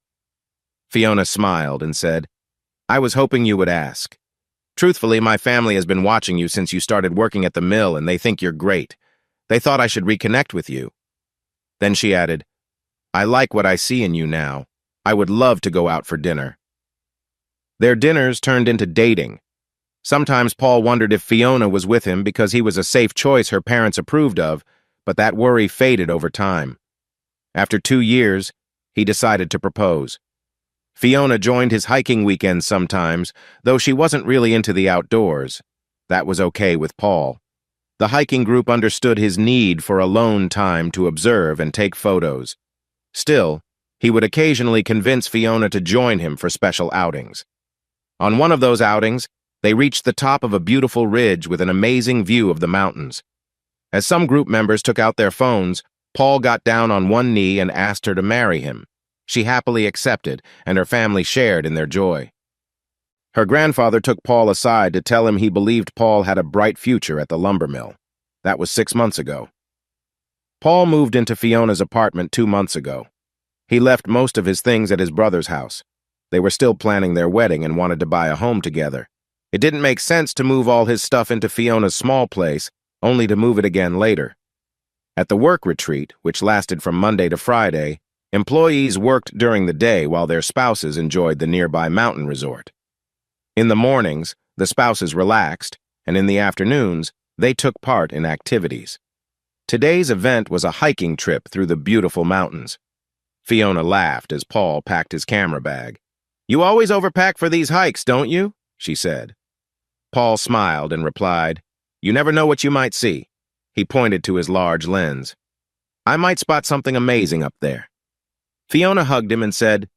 Fiona smiled and said, "I was hoping you would ask. Truthfully, my family has been watching you since you started working at the mill, and they think you're great. They thought I should reconnect with you." Then she added, "I like what I see in you now. I would love to go out for dinner." Their dinners turned into dating. Sometimes Paul wondered if Fiona was with him because he was a safe choice her parents approved of, but that worry faded over time. After 2 years, he decided to propose. Fiona joined his hiking weekends sometimes, though she wasn't really into the outdoors. That was okay with Paul. The hiking group understood his need for alone time to observe and take photos. Still, he would occasionally convince Fiona to join him for special outings. On one of those outings, they reached the top of a beautiful ridge with an amazing view of the mountains. As some group members took out their phones, Paul got down on one knee and asked her to marry him. She happily accepted, and her family shared in their joy. Her grandfather took Paul aside to tell him he believed Paul had a bright future at the lumber mill. That was 6 months ago. Paul moved into Fiona's apartment 2 months ago. He left most of his things at his brother's house. They were still planning their wedding and wanted to buy a home together. It didn't make sense to move all his stuff into Fiona's small place, only to move it again later. At the work retreat, which lasted from Monday to Friday, employees worked during the day while their spouses enjoyed the nearby mountain resort. In the mornings, the spouses relaxed, and in the afternoons, they took part in activities. Today's event was a hiking trip through the beautiful mountains. Fiona laughed as Paul packed his camera bag. "You always overpack for these hikes, don't you?" she said. Paul smiled and replied, "You never know what you might see." He pointed to his large lens. "I might spot something amazing up there." Fiona hugged him and said,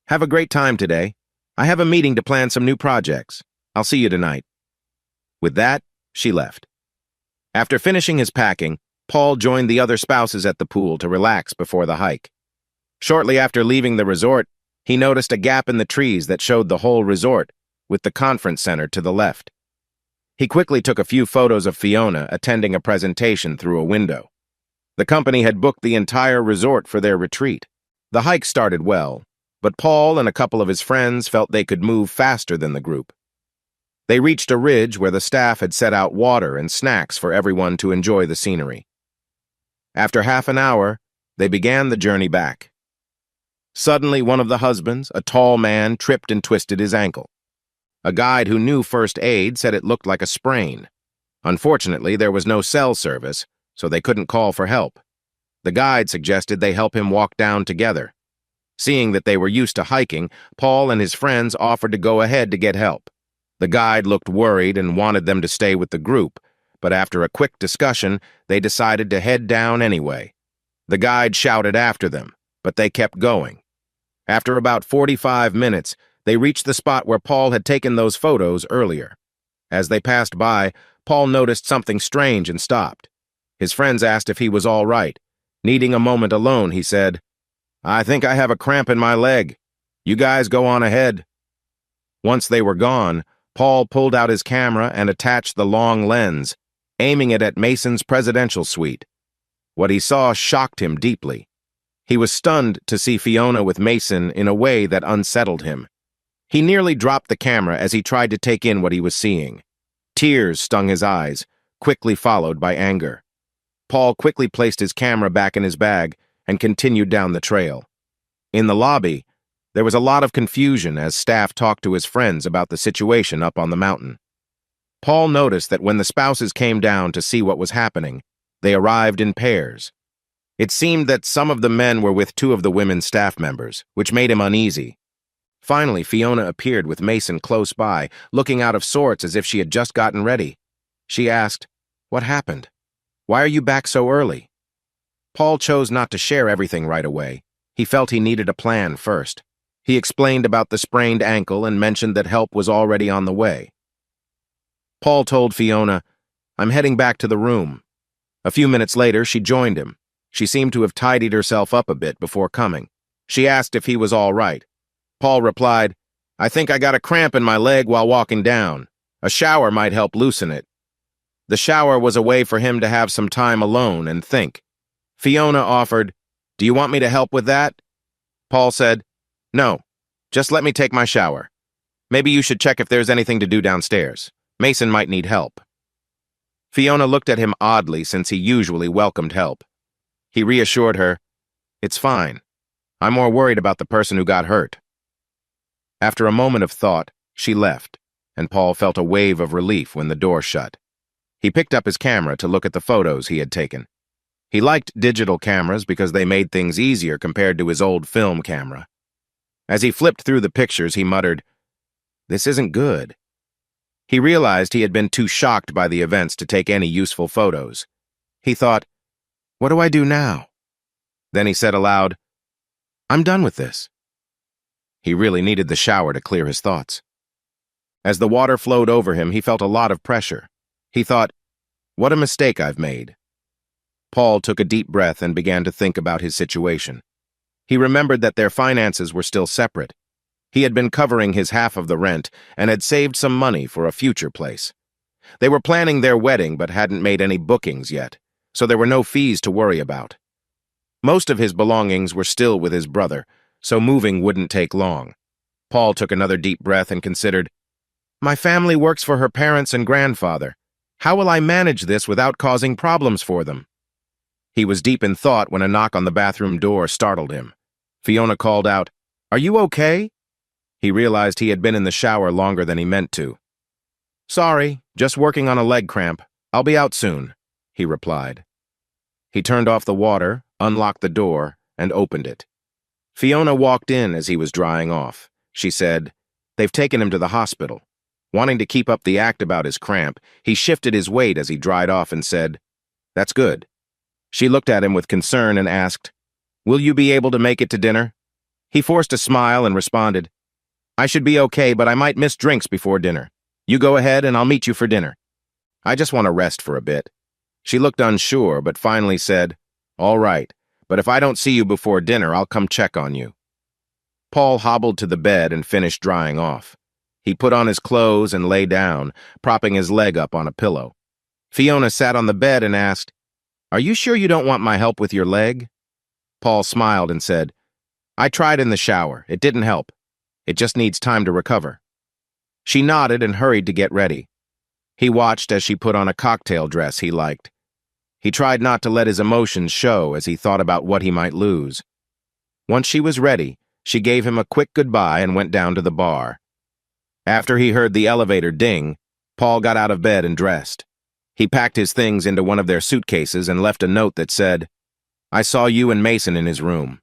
"Have a great time today. I have a meeting to plan some new projects. I'll see you tonight." With that, she left. After finishing his packing, Paul joined the other spouses at the pool to relax before the hike. Shortly after leaving the resort, he noticed a gap in the trees that showed the whole resort, with the conference center to the left. He quickly took a few photos of Fiona attending a presentation through a window. The company had booked the entire resort for their retreat. The hike started well, but Paul and a couple of his friends felt they could move faster than the group. They reached a ridge where the staff had set out water and snacks for everyone to enjoy the scenery. After half an hour, they began the journey back. Suddenly, one of the husbands, a tall man, tripped and twisted his ankle. A guide who knew first aid said it looked like a sprain. Unfortunately, there was no cell service, so they couldn't call for help. The guide suggested they help him walk down together. Seeing that they were used to hiking, Paul and his friends offered to go ahead to get help. The guide looked worried and wanted them to stay with the group, but after a quick discussion, they decided to head down anyway. The guide shouted after them, but they kept going. After about 45 minutes, they reached the spot where Paul had taken those photos earlier. As they passed by, Paul noticed something strange and stopped. His friends asked if he was all right. Needing a moment alone, he said, "I think I have a cramp in my leg. You guys go on ahead." Once they were gone, Paul pulled out his camera and attached the long lens, aiming it at Mason's presidential suite. What he saw shocked him deeply. He was stunned to see Fiona with Mason in a way that unsettled him. He nearly dropped the camera as he tried to take in what he was seeing. Tears stung his eyes, quickly followed by anger. Paul quickly placed his camera back in his bag and continued down the trail. In the lobby, there was a lot of confusion as staff talked to his friends about the situation up on the mountain. Paul noticed that when the spouses came down to see what was happening, they arrived in pairs. It seemed that some of the men were with two of the women's staff members, which made him uneasy. Finally, Fiona appeared with Mason close by, looking out of sorts as if she had just gotten ready. She asked, "What happened? Why are you back so early?" Paul chose not to share everything right away. He felt he needed a plan first. He explained about the sprained ankle and mentioned that help was already on the way. Paul told Fiona, "I'm heading back to the room." A few minutes later, she joined him. She seemed to have tidied herself up a bit before coming. She asked if he was all right. Paul replied, "I think I got a cramp in my leg while walking down. A shower might help loosen it." The shower was a way for him to have some time alone and think. Fiona offered, "Do you want me to help with that?" Paul said, "No, just let me take my shower. Maybe you should check if there's anything to do downstairs. Mason might need help." Fiona looked at him oddly since he usually welcomed help. He reassured her, "It's fine. I'm more worried about the person who got hurt." After a moment of thought, she left, and Paul felt a wave of relief when the door shut. He picked up his camera to look at the photos he had taken. He liked digital cameras because they made things easier compared to his old film camera. As he flipped through the pictures, he muttered, "This isn't good." He realized he had been too shocked by the events to take any useful photos. He thought, "What do I do now?" Then he said aloud, "I'm done with this." He really needed the shower to clear his thoughts. As the water flowed over him, he felt a lot of pressure. He thought, "What a mistake I've made." Paul took a deep breath and began to think about his situation. He remembered that their finances were still separate. He had been covering his half of the rent and had saved some money for a future place. They were planning their wedding but hadn't made any bookings yet, so there were no fees to worry about. Most of his belongings were still with his brother, so moving wouldn't take long. Paul took another deep breath and considered, "My family works for her parents and grandfather. How will I manage this without causing problems for them?" He was deep in thought when a knock on the bathroom door startled him. Fiona called out, "Are you okay?" He realized he had been in the shower longer than he meant to. "Sorry, just working on a leg cramp. I'll be out soon," he replied. He turned off the water, unlocked the door, and opened it. Fiona walked in as he was drying off. She said, "They've taken him to the hospital." Wanting to keep up the act about his cramp, he shifted his weight as he dried off and said, "That's good." She looked at him with concern and asked, "Will you be able to make it to dinner?" He forced a smile and responded, "I should be okay, but I might miss drinks before dinner. You go ahead and I'll meet you for dinner. I just want to rest for a bit." She looked unsure, but finally said, "All right, but if I don't see you before dinner, I'll come check on you." Paul hobbled to the bed and finished drying off. He put on his clothes and lay down, propping his leg up on a pillow. Fiona sat on the bed and asked, "Are you sure you don't want my help with your leg?" Paul smiled and said, "I tried in the shower. It didn't help. It just needs time to recover." She nodded and hurried to get ready. He watched as she put on a cocktail dress he liked. He tried not to let his emotions show as he thought about what he might lose. Once she was ready, she gave him a quick goodbye and went down to the bar. After he heard the elevator ding, Paul got out of bed and dressed. He packed his things into one of their suitcases and left a note that said, "I saw you and Mason in his room.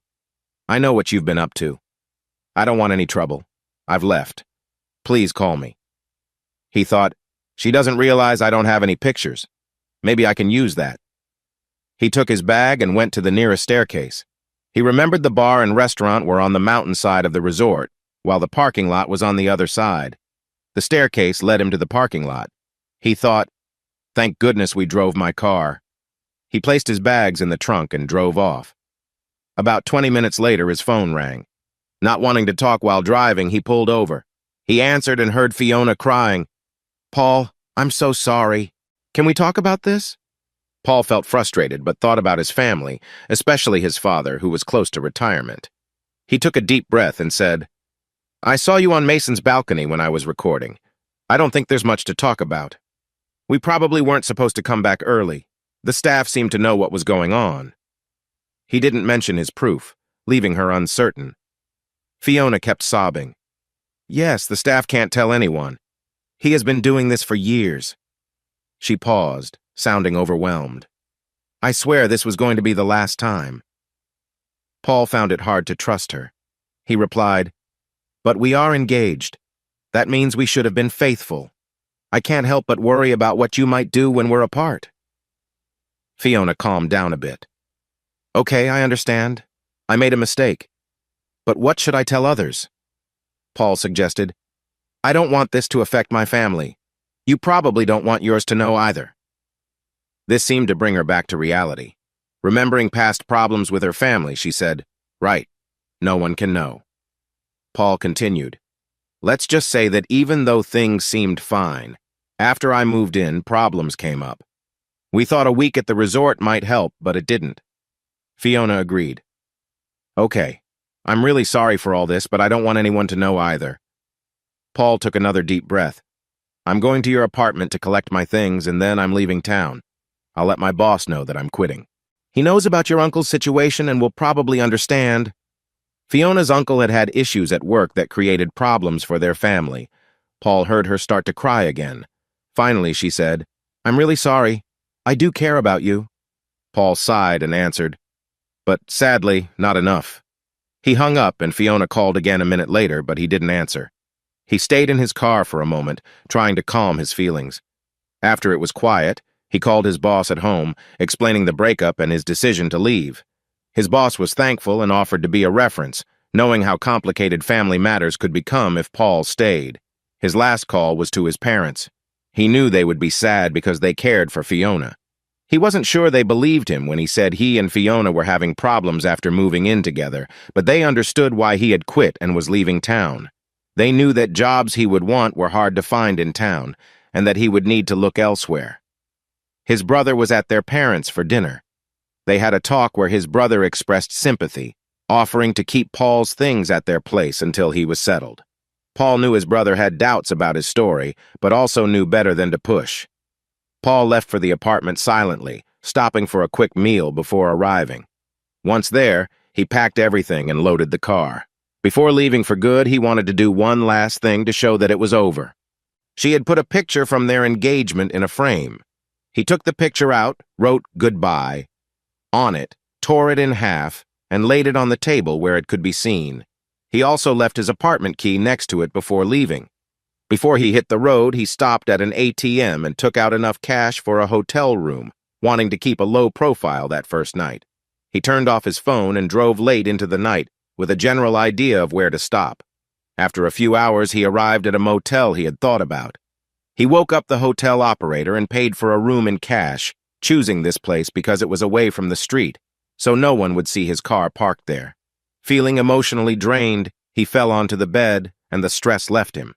I know what you've been up to. I don't want any trouble. I've left. Please call me." He thought, "She doesn't realize I don't have any pictures. Maybe I can use that." He took his bag and went to the nearest staircase. He remembered the bar and restaurant were on the mountainside of the resort, while the parking lot was on the other side. The staircase led him to the parking lot. He thought, "Thank goodness we drove my car." He placed his bags in the trunk and drove off. About 20 minutes later, his phone rang. Not wanting to talk while driving, he pulled over. He answered and heard Fiona crying, "Paul, I'm so sorry. Can we talk about this?" Paul felt frustrated but thought about his family, especially his father, who was close to retirement. He took a deep breath and said, "I saw you on Mason's balcony when I was recording. I don't think there's much to talk about. We probably weren't supposed to come back early. The staff seemed to know what was going on." He didn't mention his proof, leaving her uncertain. Fiona kept sobbing. "Yes, the staff can't tell anyone. He has been doing this for years." She paused, sounding overwhelmed. "I swear this was going to be the last time." Paul found it hard to trust her. He replied, "But we are engaged. That means we should have been faithful. I can't help but worry about what you might do when we're apart." Fiona calmed down a bit. Okay, I understand. I made a mistake. But what should I tell others? Paul suggested. I don't want this to affect my family. You probably don't want yours to know either. This seemed to bring her back to reality. Remembering past problems with her family, she said, Right, no one can know. Paul continued, Let's just say that even though things seemed fine, after I moved in, problems came up. We thought a week at the resort might help, but it didn't. Fiona agreed. Okay, I'm really sorry for all this, but I don't want anyone to know either. Paul took another deep breath. I'm going to your apartment to collect my things, and then I'm leaving town. I'll let my boss know that I'm quitting. He knows about your uncle's situation and will probably understand. Fiona's uncle had had issues at work that created problems for their family. Paul heard her start to cry again. Finally, she said, I'm really sorry. I do care about you. Paul sighed and answered, but sadly, not enough. He hung up and Fiona called again a minute later, but he didn't answer. He stayed in his car for a moment, trying to calm his feelings. After it was quiet, he called his boss at home, explaining the breakup and his decision to leave. His boss was thankful and offered to be a reference, knowing how complicated family matters could become if Paul stayed. His last call was to his parents. He knew they would be sad because they cared for Fiona. He wasn't sure they believed him when he said he and Fiona were having problems after moving in together, but they understood why he had quit and was leaving town. They knew that jobs he would want were hard to find in town, and that he would need to look elsewhere. His brother was at their parents' for dinner. They had a talk where his brother expressed sympathy, offering to keep Paul's things at their place until he was settled. Paul knew his brother had doubts about his story, but also knew better than to push. Paul left for the apartment silently, stopping for a quick meal before arriving. Once there, he packed everything and loaded the car. Before leaving for good, he wanted to do one last thing to show that it was over. She had put a picture from their engagement in a frame. He took the picture out, wrote goodbye on it, tore it in half, and laid it on the table where it could be seen. He also left his apartment key next to it before leaving. Before he hit the road, he stopped at an ATM and took out enough cash for a hotel room, wanting to keep a low profile that first night. He turned off his phone and drove late into the night, with a general idea of where to stop. After a few hours, he arrived at a motel he had thought about. He woke up the hotel operator and paid for a room in cash, choosing this place because it was away from the street, so no one would see his car parked there. Feeling emotionally drained, he fell onto the bed, and the stress left him.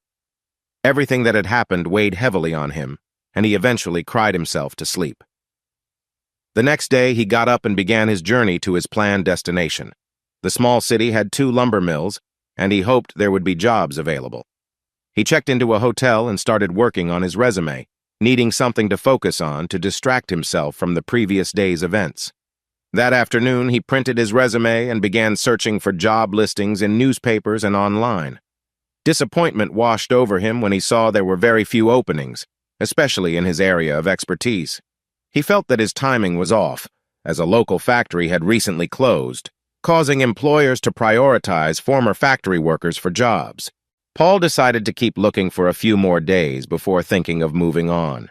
Everything that had happened weighed heavily on him, and he eventually cried himself to sleep. The next day, he got up and began his journey to his planned destination. The small city had 2 lumber mills, and he hoped there would be jobs available. He checked into a hotel and started working on his resume, needing something to focus on to distract himself from the previous day's events. That afternoon, he printed his resume and began searching for job listings in newspapers and online. Disappointment washed over him when he saw there were very few openings, especially in his area of expertise. He felt that his timing was off, as a local factory had recently closed, causing employers to prioritize former factory workers for jobs. Paul decided to keep looking for a few more days before thinking of moving on.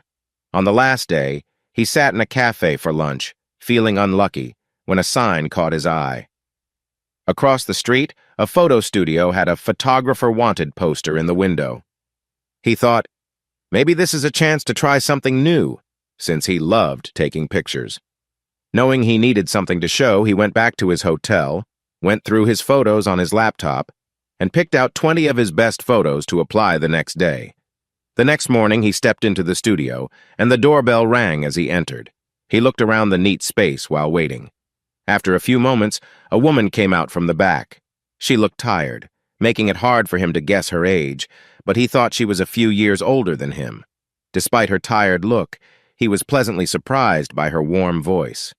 On the last day, he sat in a cafe for lunch, feeling unlucky, when a sign caught his eye. Across the street, a photo studio had a photographer wanted poster in the window. He thought, maybe this is a chance to try something new, since he loved taking pictures. Knowing he needed something to show, he went back to his hotel, went through his photos on his laptop, and picked out 20 of his best photos to apply the next day. The next morning, he stepped into the studio, and the doorbell rang as he entered. He looked around the neat space while waiting. After a few moments, a woman came out from the back. She looked tired, making it hard for him to guess her age, but he thought she was a few years older than him. Despite her tired look, he was pleasantly surprised by her warm voice.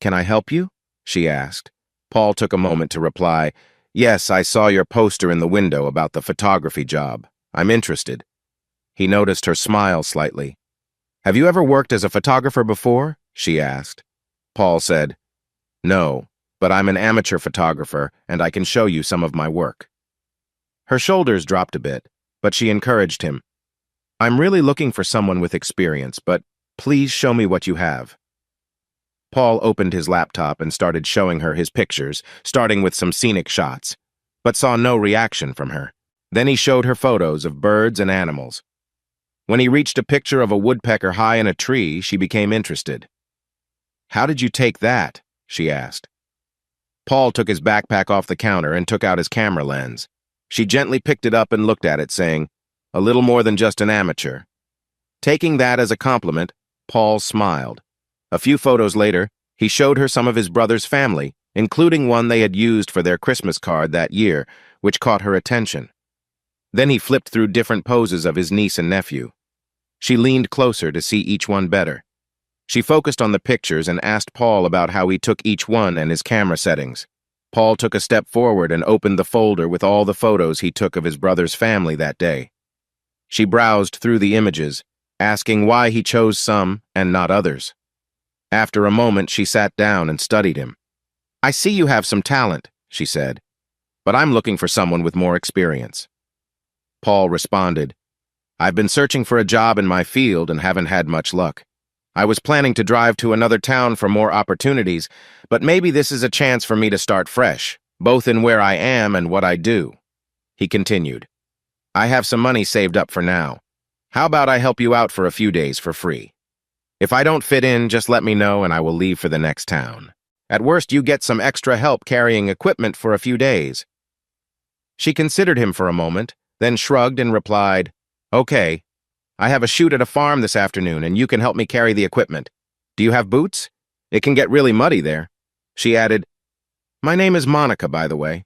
"Can I help you?" she asked. Paul took a moment to reply, "Yes, I saw your poster in the window about the photography job. I'm interested." He noticed her smile slightly. "Have you ever worked as a photographer before?" she asked. Paul said, "No, but I'm an amateur photographer, and I can show you some of my work." Her shoulders dropped a bit, but she encouraged him. "I'm really looking for someone with experience, but please show me what you have." Paul opened his laptop and started showing her his pictures, starting with some scenic shots, but saw no reaction from her. Then he showed her photos of birds and animals. When he reached a picture of a woodpecker high in a tree, she became interested. "How did you take that?" she asked. Paul took his backpack off the counter and took out his camera lens. She gently picked it up and looked at it, saying, "A little more than just an amateur." Taking that as a compliment, Paul smiled. A few photos later, he showed her some of his brother's family, including one they had used for their Christmas card that year, which caught her attention. Then he flipped through different poses of his niece and nephew. She leaned closer to see each one better. She focused on the pictures and asked Paul about how he took each one and his camera settings. Paul took a step forward and opened the folder with all the photos he took of his brother's family that day. She browsed through the images, asking why he chose some and not others. After a moment, she sat down and studied him. "I see you have some talent," she said, "but I'm looking for someone with more experience." Paul responded, "I've been searching for a job in my field and haven't had much luck. I was planning to drive to another town for more opportunities, but maybe this is a chance for me to start fresh, both in where I am and what I do." He continued, "I have some money saved up for now. How about I help you out for a few days for free? If I don't fit in, just let me know and I will leave for the next town. At worst, you get some extra help carrying equipment for a few days." She considered him for a moment, then shrugged and replied, "Okay. I have a shoot at a farm this afternoon and you can help me carry the equipment. Do you have boots? It can get really muddy there." She added, "My name is Monica, by the way."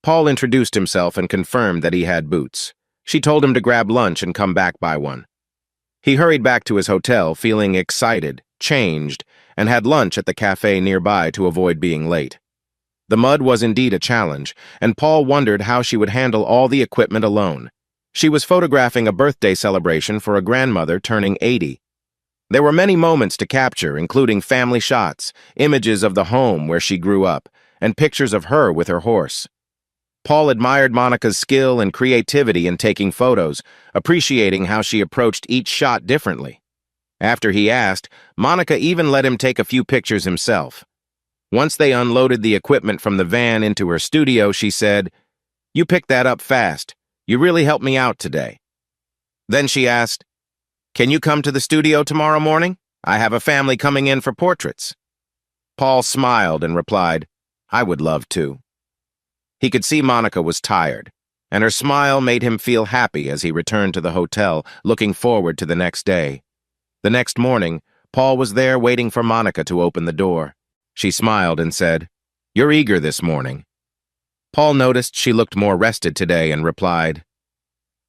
Paul introduced himself and confirmed that he had boots. She told him to grab lunch and come back by one. He hurried back to his hotel, feeling excited, changed, and had lunch at the cafe nearby to avoid being late. The mud was indeed a challenge, and Paul wondered how she would handle all the equipment alone. She was photographing a birthday celebration for a grandmother turning 80. There were many moments to capture, including family shots, images of the home where she grew up, and pictures of her with her horse. Paul admired Monica's skill and creativity in taking photos, appreciating how she approached each shot differently. After he asked, Monica even let him take a few pictures himself. Once they unloaded the equipment from the van into her studio, she said, "You picked that up fast. You really helped me out today." Then she asked, "Can you come to the studio tomorrow morning? I have a family coming in for portraits." Paul smiled and replied, "I would love to." He could see Monica was tired, and her smile made him feel happy as he returned to the hotel, looking forward to the next day. The next morning, Paul was there waiting for Monica to open the door. She smiled and said, "You're eager this morning." Paul noticed she looked more rested today and replied,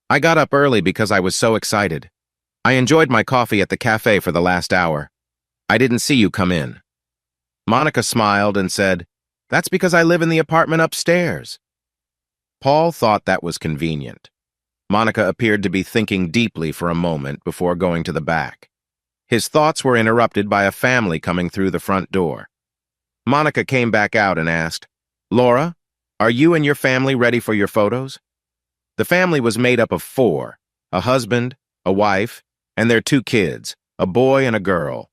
"I got up early because I was so excited. I enjoyed my coffee at the cafe for the last hour. I didn't see you come in." Monica smiled and said, "That's because I live in the apartment upstairs." Paul thought that was convenient. Monica appeared to be thinking deeply for a moment before going to the back. His thoughts were interrupted by a family coming through the front door. Monica came back out and asked, "Laura, are you and your family ready for your photos?" The family was made up of 4, a husband, a wife, and their 2 kids, a boy and a girl.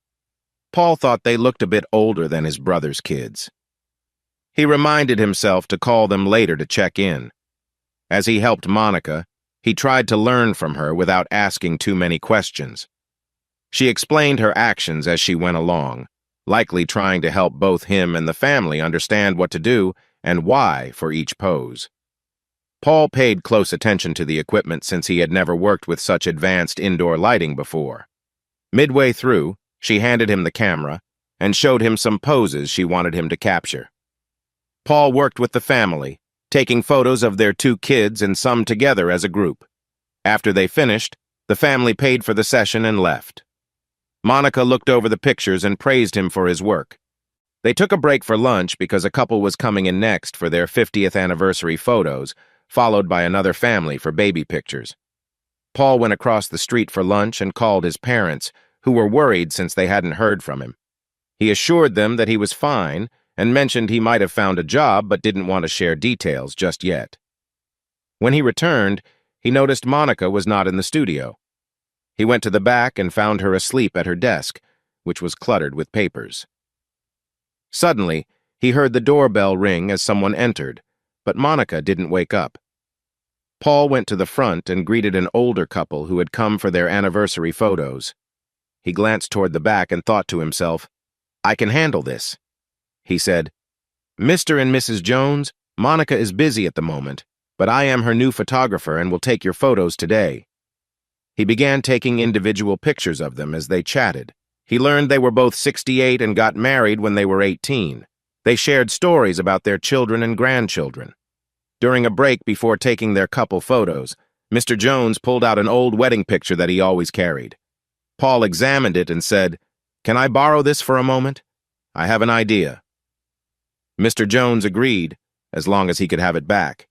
Paul thought they looked a bit older than his brother's kids. He reminded himself to call them later to check in. As he helped Monica, he tried to learn from her without asking too many questions. She explained her actions as she went along, likely trying to help both him and the family understand what to do and why for each pose. Paul paid close attention to the equipment since he had never worked with such advanced indoor lighting before. Midway through, she handed him the camera and showed him some poses she wanted him to capture. Paul worked with the family, taking photos of their 2 kids and some together as a group. After they finished, the family paid for the session and left. Monica looked over the pictures and praised him for his work. They took a break for lunch because a couple was coming in next for their 50th anniversary photos, followed by another family for baby pictures. Paul went across the street for lunch and called his parents, who were worried since they hadn't heard from him. He assured them that he was fine and mentioned he might have found a job but didn't want to share details just yet. When he returned, he noticed Monica was not in the studio. He went to the back and found her asleep at her desk, which was cluttered with papers. Suddenly, he heard the doorbell ring as someone entered, but Monica didn't wake up. Paul went to the front and greeted an older couple who had come for their anniversary photos. He glanced toward the back and thought to himself, "I can handle this." He said, "Mr. and Mrs. Jones, Monica is busy at the moment, but I am her new photographer and will take your photos today." He began taking individual pictures of them as they chatted. He learned they were both 68 and got married when they were 18. They shared stories about their children and grandchildren. During a break before taking their couple photos, Mr. Jones pulled out an old wedding picture that he always carried. Paul examined it and said, "Can I borrow this for a moment? I have an idea." Mr. Jones agreed, as long as he could have it back.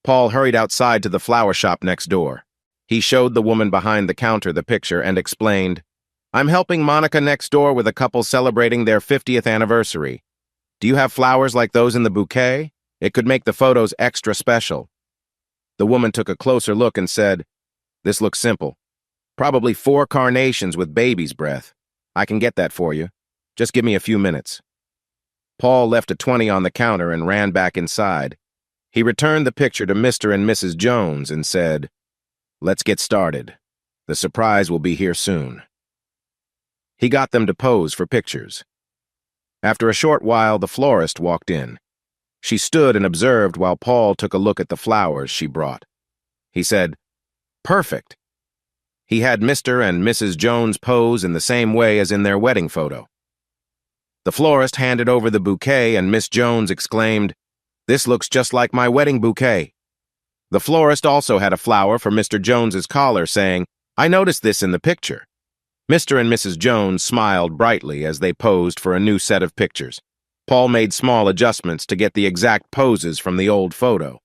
Paul hurried outside to the flower shop next door. He showed the woman behind the counter the picture and explained, "I'm helping Monica next door with a couple celebrating their 50th anniversary. Do you have flowers like those in the bouquet? It could make the photos extra special." The woman took a closer look and said, "This looks simple. Probably 4 carnations with baby's breath. I can get that for you. Just give me a few minutes." Paul left a 20 on the counter and ran back inside. He returned the picture to Mr. and Mrs. Jones and said, "Let's get started. The surprise will be here soon." He got them to pose for pictures. After a short while, the florist walked in. She stood and observed while Paul took a look at the flowers she brought. He said, "Perfect." He had Mr. and Mrs. Jones pose in the same way as in their wedding photo. The florist handed over the bouquet and Miss Jones exclaimed, "This looks just like my wedding bouquet." The florist also had a flower for Mr. Jones's collar, saying, "I noticed this in the picture." Mr. and Mrs. Jones smiled brightly as they posed for a new set of pictures. Paul made small adjustments to get the exact poses from the old photo.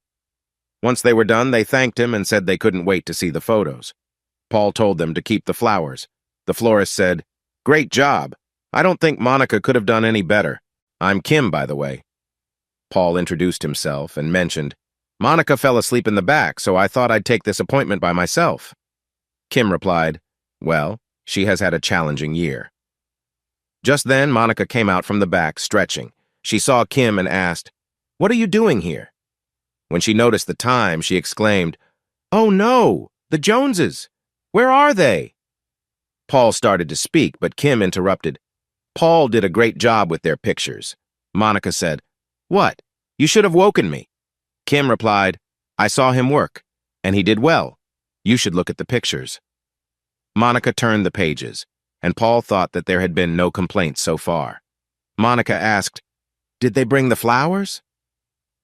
Once they were done, they thanked him and said they couldn't wait to see the photos. Paul told them to keep the flowers. The florist said, "Great job. I don't think Monica could have done any better. I'm Kim, by the way." Paul introduced himself and mentioned, "Monica fell asleep in the back, so I thought I'd take this appointment by myself." Kim replied, "Well, she has had a challenging year." Just then, Monica came out from the back, stretching. She saw Kim and asked, "What are you doing here?" When she noticed the time, she exclaimed, "Oh no, the Joneses! Where are they?" Paul started to speak, but Kim interrupted. "Paul did a great job with their pictures." Monica said, "What? You should have woken me." Kim replied, "I saw him work, and he did well. You should look at the pictures." Monica turned the pages, and Paul thought that there had been no complaints so far. Monica asked, "Did they bring the flowers?"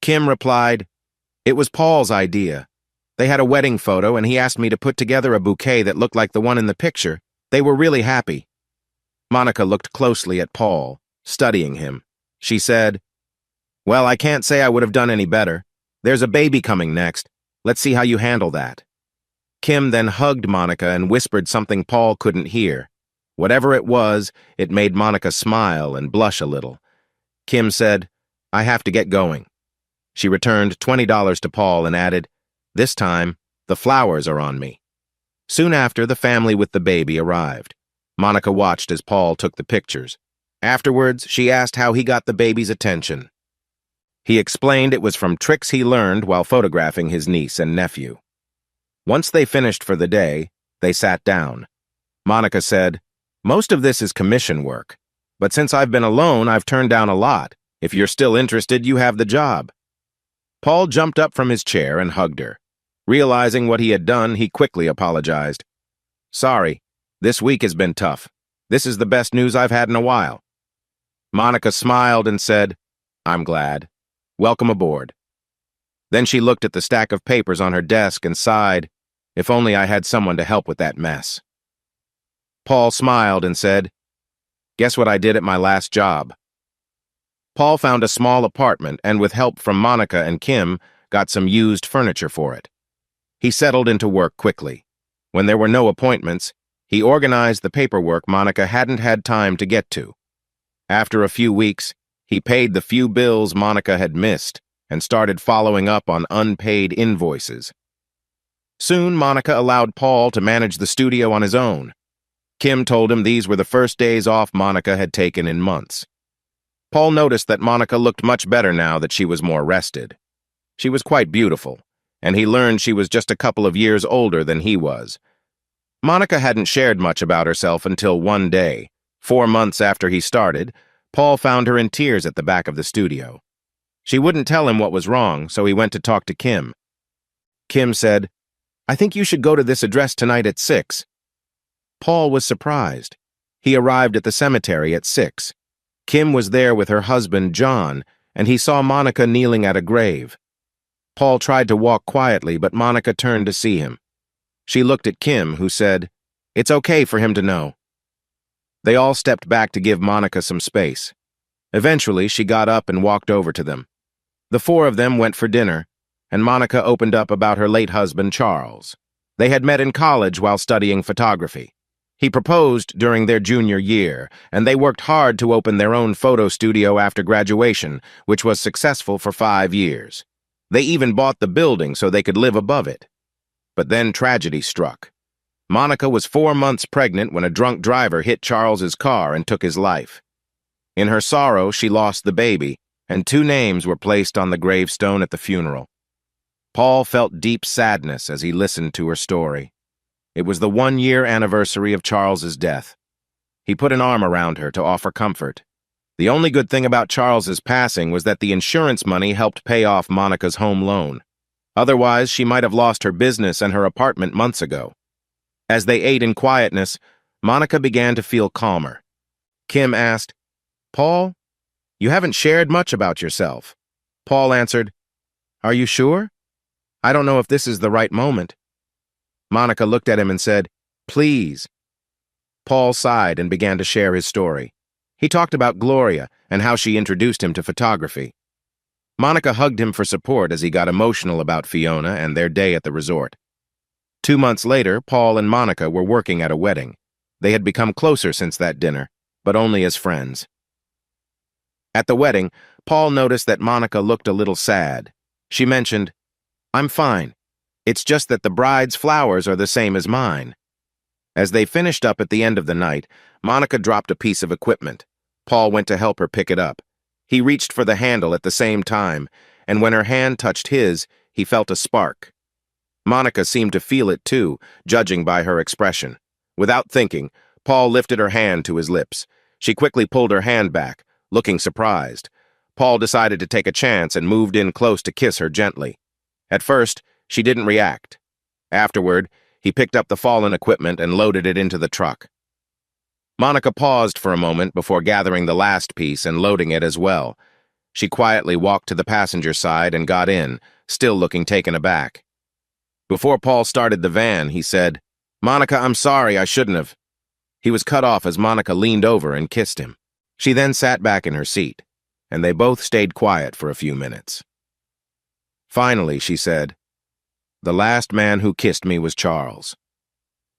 Kim replied, "It was Paul's idea. They had a wedding photo, and he asked me to put together a bouquet that looked like the one in the picture. They were really happy." Monica looked closely at Paul, studying him. She said, "Well, I can't say I would have done any better. There's a baby coming next. Let's see how you handle that." Kim then hugged Monica and whispered something Paul couldn't hear. Whatever it was, it made Monica smile and blush a little. Kim said, "I have to get going." She returned $20 to Paul and added, "This time, the flowers are on me." Soon after, the family with the baby arrived. Monica watched as Paul took the pictures. Afterwards, she asked how he got the baby's attention. He explained it was from tricks he learned while photographing his niece and nephew. Once they finished for the day, they sat down. Monica said, "Most of this is commission work, but since I've been alone, I've turned down a lot. If you're still interested, you have the job." Paul jumped up from his chair and hugged her. Realizing what he had done, he quickly apologized. "Sorry, this week has been tough. This is the best news I've had in a while." Monica smiled and said, "I'm glad. Welcome aboard." Then she looked at the stack of papers on her desk and sighed, "If only I had someone to help with that mess." Paul smiled and said, "Guess what I did at my last job?" Paul found a small apartment and, with help from Monica and Kim, got some used furniture for it. He settled into work quickly. When there were no appointments, he organized the paperwork Monica hadn't had time to get to. After a few weeks, he paid the few bills Monica had missed and started following up on unpaid invoices. Soon, Monica allowed Paul to manage the studio on his own. Kim told him these were the first days off Monica had taken in months. Paul noticed that Monica looked much better now that she was more rested. She was quite beautiful, and he learned she was just a couple of years older than he was. Monica hadn't shared much about herself until one day. 4 months after he started, Paul found her in tears at the back of the studio. She wouldn't tell him what was wrong, so he went to talk to Kim. Kim said, "I think you should go to this address tonight at 6. Paul was surprised. He arrived at the cemetery at 6. Kim was there with her husband, John, and he saw Monica kneeling at a grave. Paul tried to walk quietly, but Monica turned to see him. She looked at Kim, who said, "It's okay for him to know." They all stepped back to give Monica some space. Eventually, she got up and walked over to them. The 4 of them went for dinner, and Monica opened up about her late husband, Charles. They had met in college while studying photography. He proposed during their junior year, and they worked hard to open their own photo studio after graduation, which was successful for 5 years. They even bought the building so they could live above it. But then tragedy struck. Monica was 4 months pregnant when a drunk driver hit Charles's car and took his life. In her sorrow, she lost the baby, and 2 names were placed on the gravestone at the funeral. Paul felt deep sadness as he listened to her story. It was the 1-year anniversary of Charles's death. He put an arm around her to offer comfort. The only good thing about Charles's passing was that the insurance money helped pay off Monica's home loan. Otherwise, she might have lost her business and her apartment months ago. As they ate in quietness, Monica began to feel calmer. Kim asked, "Paul, you haven't shared much about yourself." Paul answered, "Are you sure? I don't know if this is the right moment." Monica looked at him and said, "Please." Paul sighed and began to share his story. He talked about Gloria and how she introduced him to photography. Monica hugged him for support as he got emotional about Fiona and their day at the resort. 2 months later, Paul and Monica were working at a wedding. They had become closer since that dinner, but only as friends. At the wedding, Paul noticed that Monica looked a little sad. She mentioned, "I'm fine. It's just that the bride's flowers are the same as mine." As they finished up at the end of the night, Monica dropped a piece of equipment. Paul went to help her pick it up. He reached for the handle at the same time, and when her hand touched his, he felt a spark. Monica seemed to feel it too, judging by her expression. Without thinking, Paul lifted her hand to his lips. She quickly pulled her hand back, looking surprised. Paul decided to take a chance and moved in close to kiss her gently. At first, she didn't react. Afterward, he picked up the fallen equipment and loaded it into the truck. Monica paused for a moment before gathering the last piece and loading it as well. She quietly walked to the passenger side and got in, still looking taken aback. Before Paul started the van, he said, "Monica, I'm sorry, I shouldn't have." He was cut off as Monica leaned over and kissed him. She then sat back in her seat, and they both stayed quiet for a few minutes. Finally, she said, "The last man who kissed me was Charles.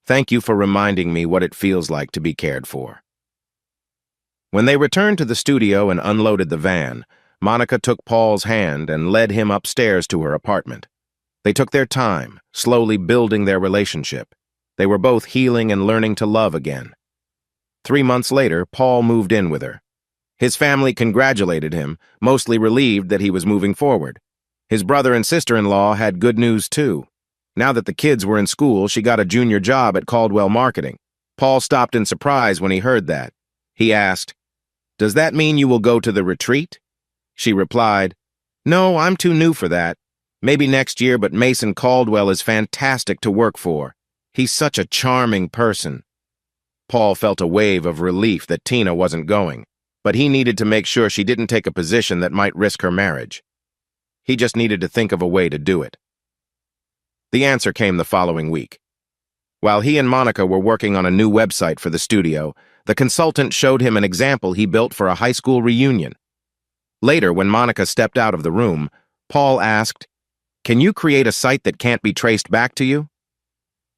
Thank you for reminding me what it feels like to be cared for." When they returned to the studio and unloaded the van, Monica took Paul's hand and led him upstairs to her apartment. They took their time, slowly building their relationship. They were both healing and learning to love again. 3 months later, Paul moved in with her. His family congratulated him, mostly relieved that he was moving forward. His brother and sister-in-law had good news too. Now that the kids were in school, she got a junior job at Caldwell Marketing. Paul stopped in surprise when he heard that. He asked, "Does that mean you will go to the retreat?" She replied, "No, I'm too new for that. Maybe next year, but Mason Caldwell is fantastic to work for. He's such a charming person." Paul felt a wave of relief that Tina wasn't going, but he needed to make sure she didn't take a position that might risk her marriage. He just needed to think of a way to do it. The answer came the following week. While he and Monica were working on a new website for the studio, the consultant showed him an example he built for a high school reunion. Later, when Monica stepped out of the room, Paul asked, "Can you create a site that can't be traced back to you?"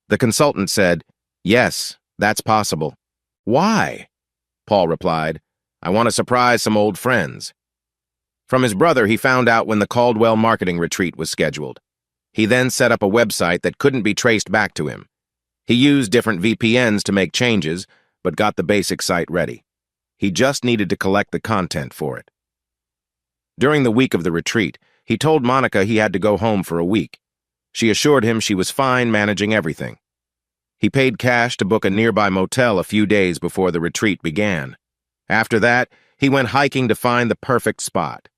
The consultant said, "Yes, that's possible." "Why?" Paul replied, "I want to surprise some old friends." From his brother, he found out when the Caldwell Marketing Retreat was scheduled. He then set up a website that couldn't be traced back to him. He used different VPNs to make changes, but got the basic site ready. He just needed to collect the content for it. During the week of the retreat, he told Monica he had to go home for a week. She assured him she was fine managing everything. He paid cash to book a nearby motel a few days before the retreat began. After that, he went hiking to find the perfect spot.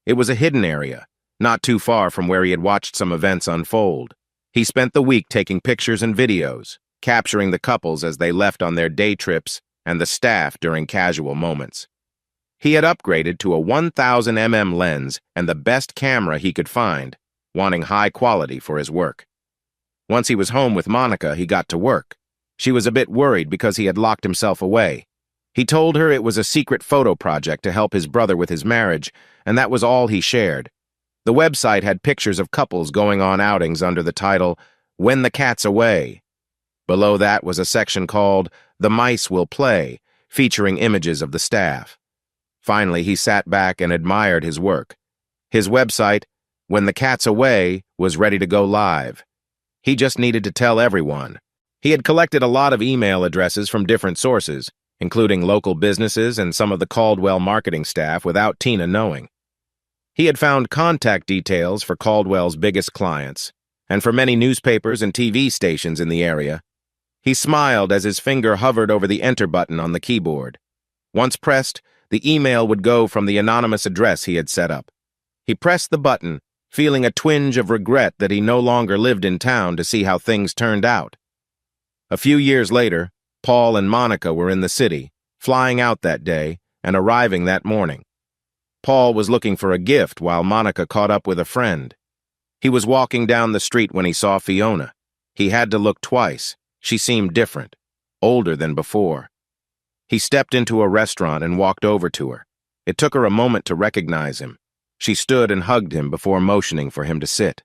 It was a hidden area, not too far from where he had watched some events unfold. He spent the week taking pictures and videos, capturing the couples as they left on their day trips and the staff during casual moments. He had upgraded to a 1000mm lens and the best camera he could find, wanting high quality for his work. Once he was home with Monica, he got to work. She was a bit worried because he had locked himself away. He told her it was a secret photo project to help his brother with his marriage, and that was all he shared. The website had pictures of couples going on outings under the title, "When the Cat's Away." Below that was a section called "The Mice Will Play," featuring images of the staff. Finally, he sat back and admired his work. His website, "When the Cat's Away," was ready to go live. He just needed to tell everyone. He had collected a lot of email addresses from different sources, including local businesses and some of the Caldwell marketing staff, without Tina knowing. He had found contact details for Caldwell's biggest clients, and for many newspapers and TV stations in the area. He smiled as his finger hovered over the enter button on the keyboard. Once pressed, the email would go from the anonymous address he had set up. He pressed the button, feeling a twinge of regret that he no longer lived in town to see how things turned out. A few years later, Paul and Monica were in the city, flying out that day and arriving that morning. Paul was looking for a gift while Monica caught up with a friend. He was walking down the street when he saw Fiona. He had to look twice. She seemed different, older than before. He stepped into a restaurant and walked over to her. It took her a moment to recognize him. She stood and hugged him before motioning for him to sit.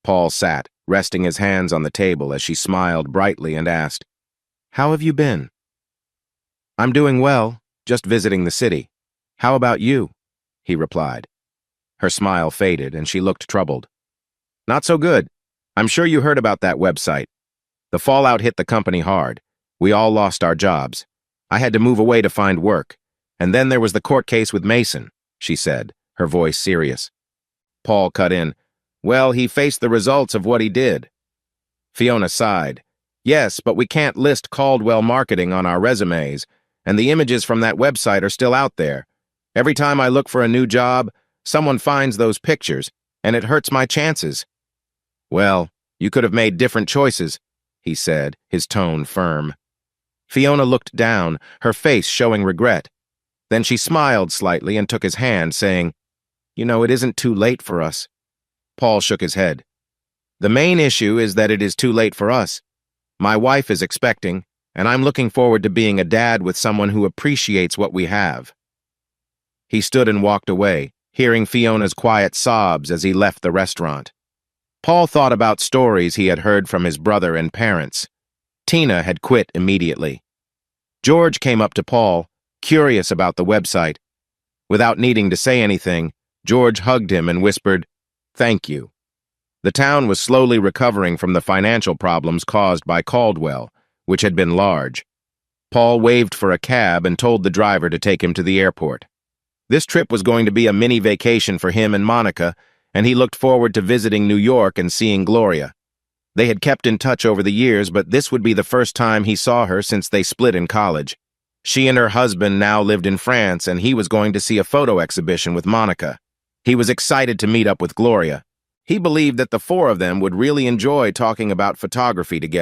Paul sat, resting his hands on the table as she smiled brightly and asked, "How have you been?" "I'm doing well, just visiting the city. How about you?" he replied. Her smile faded and she looked troubled. "Not so good. I'm sure you heard about that website. The fallout hit the company hard. We all lost our jobs. I had to move away to find work. And then there was the court case with Mason," she said, her voice serious. Paul cut in, "Well, he faced the results of what he did." Fiona sighed. "Yes, but we can't list Caldwell Marketing on our resumes, and the images from that website are still out there. Every time I look for a new job, someone finds those pictures, and it hurts my chances." "Well, you could have made different choices," he said, his tone firm. Fiona looked down, her face showing regret. Then she smiled slightly and took his hand, saying, "You know, it isn't too late for us." Paul shook his head. "The main issue is that it is too late for us. My wife is expecting, and I'm looking forward to being a dad with someone who appreciates what we have." He stood and walked away, hearing Fiona's quiet sobs as he left the restaurant. Paul thought about stories he had heard from his brother and parents. Tina had quit immediately. George came up to Paul, curious about the website. Without needing to say anything, George hugged him and whispered, "Thank you." The town was slowly recovering from the financial problems caused by Caldwell, which had been large. Paul waved for a cab and told the driver to take him to the airport. This trip was going to be a mini vacation for him and Monica, and he looked forward to visiting New York and seeing Gloria. They had kept in touch over the years, but this would be the first time he saw her since they split in college. She and her husband now lived in France, and he was going to see a photo exhibition with Monica. He was excited to meet up with Gloria. He believed that the four of them would really enjoy talking about photography together.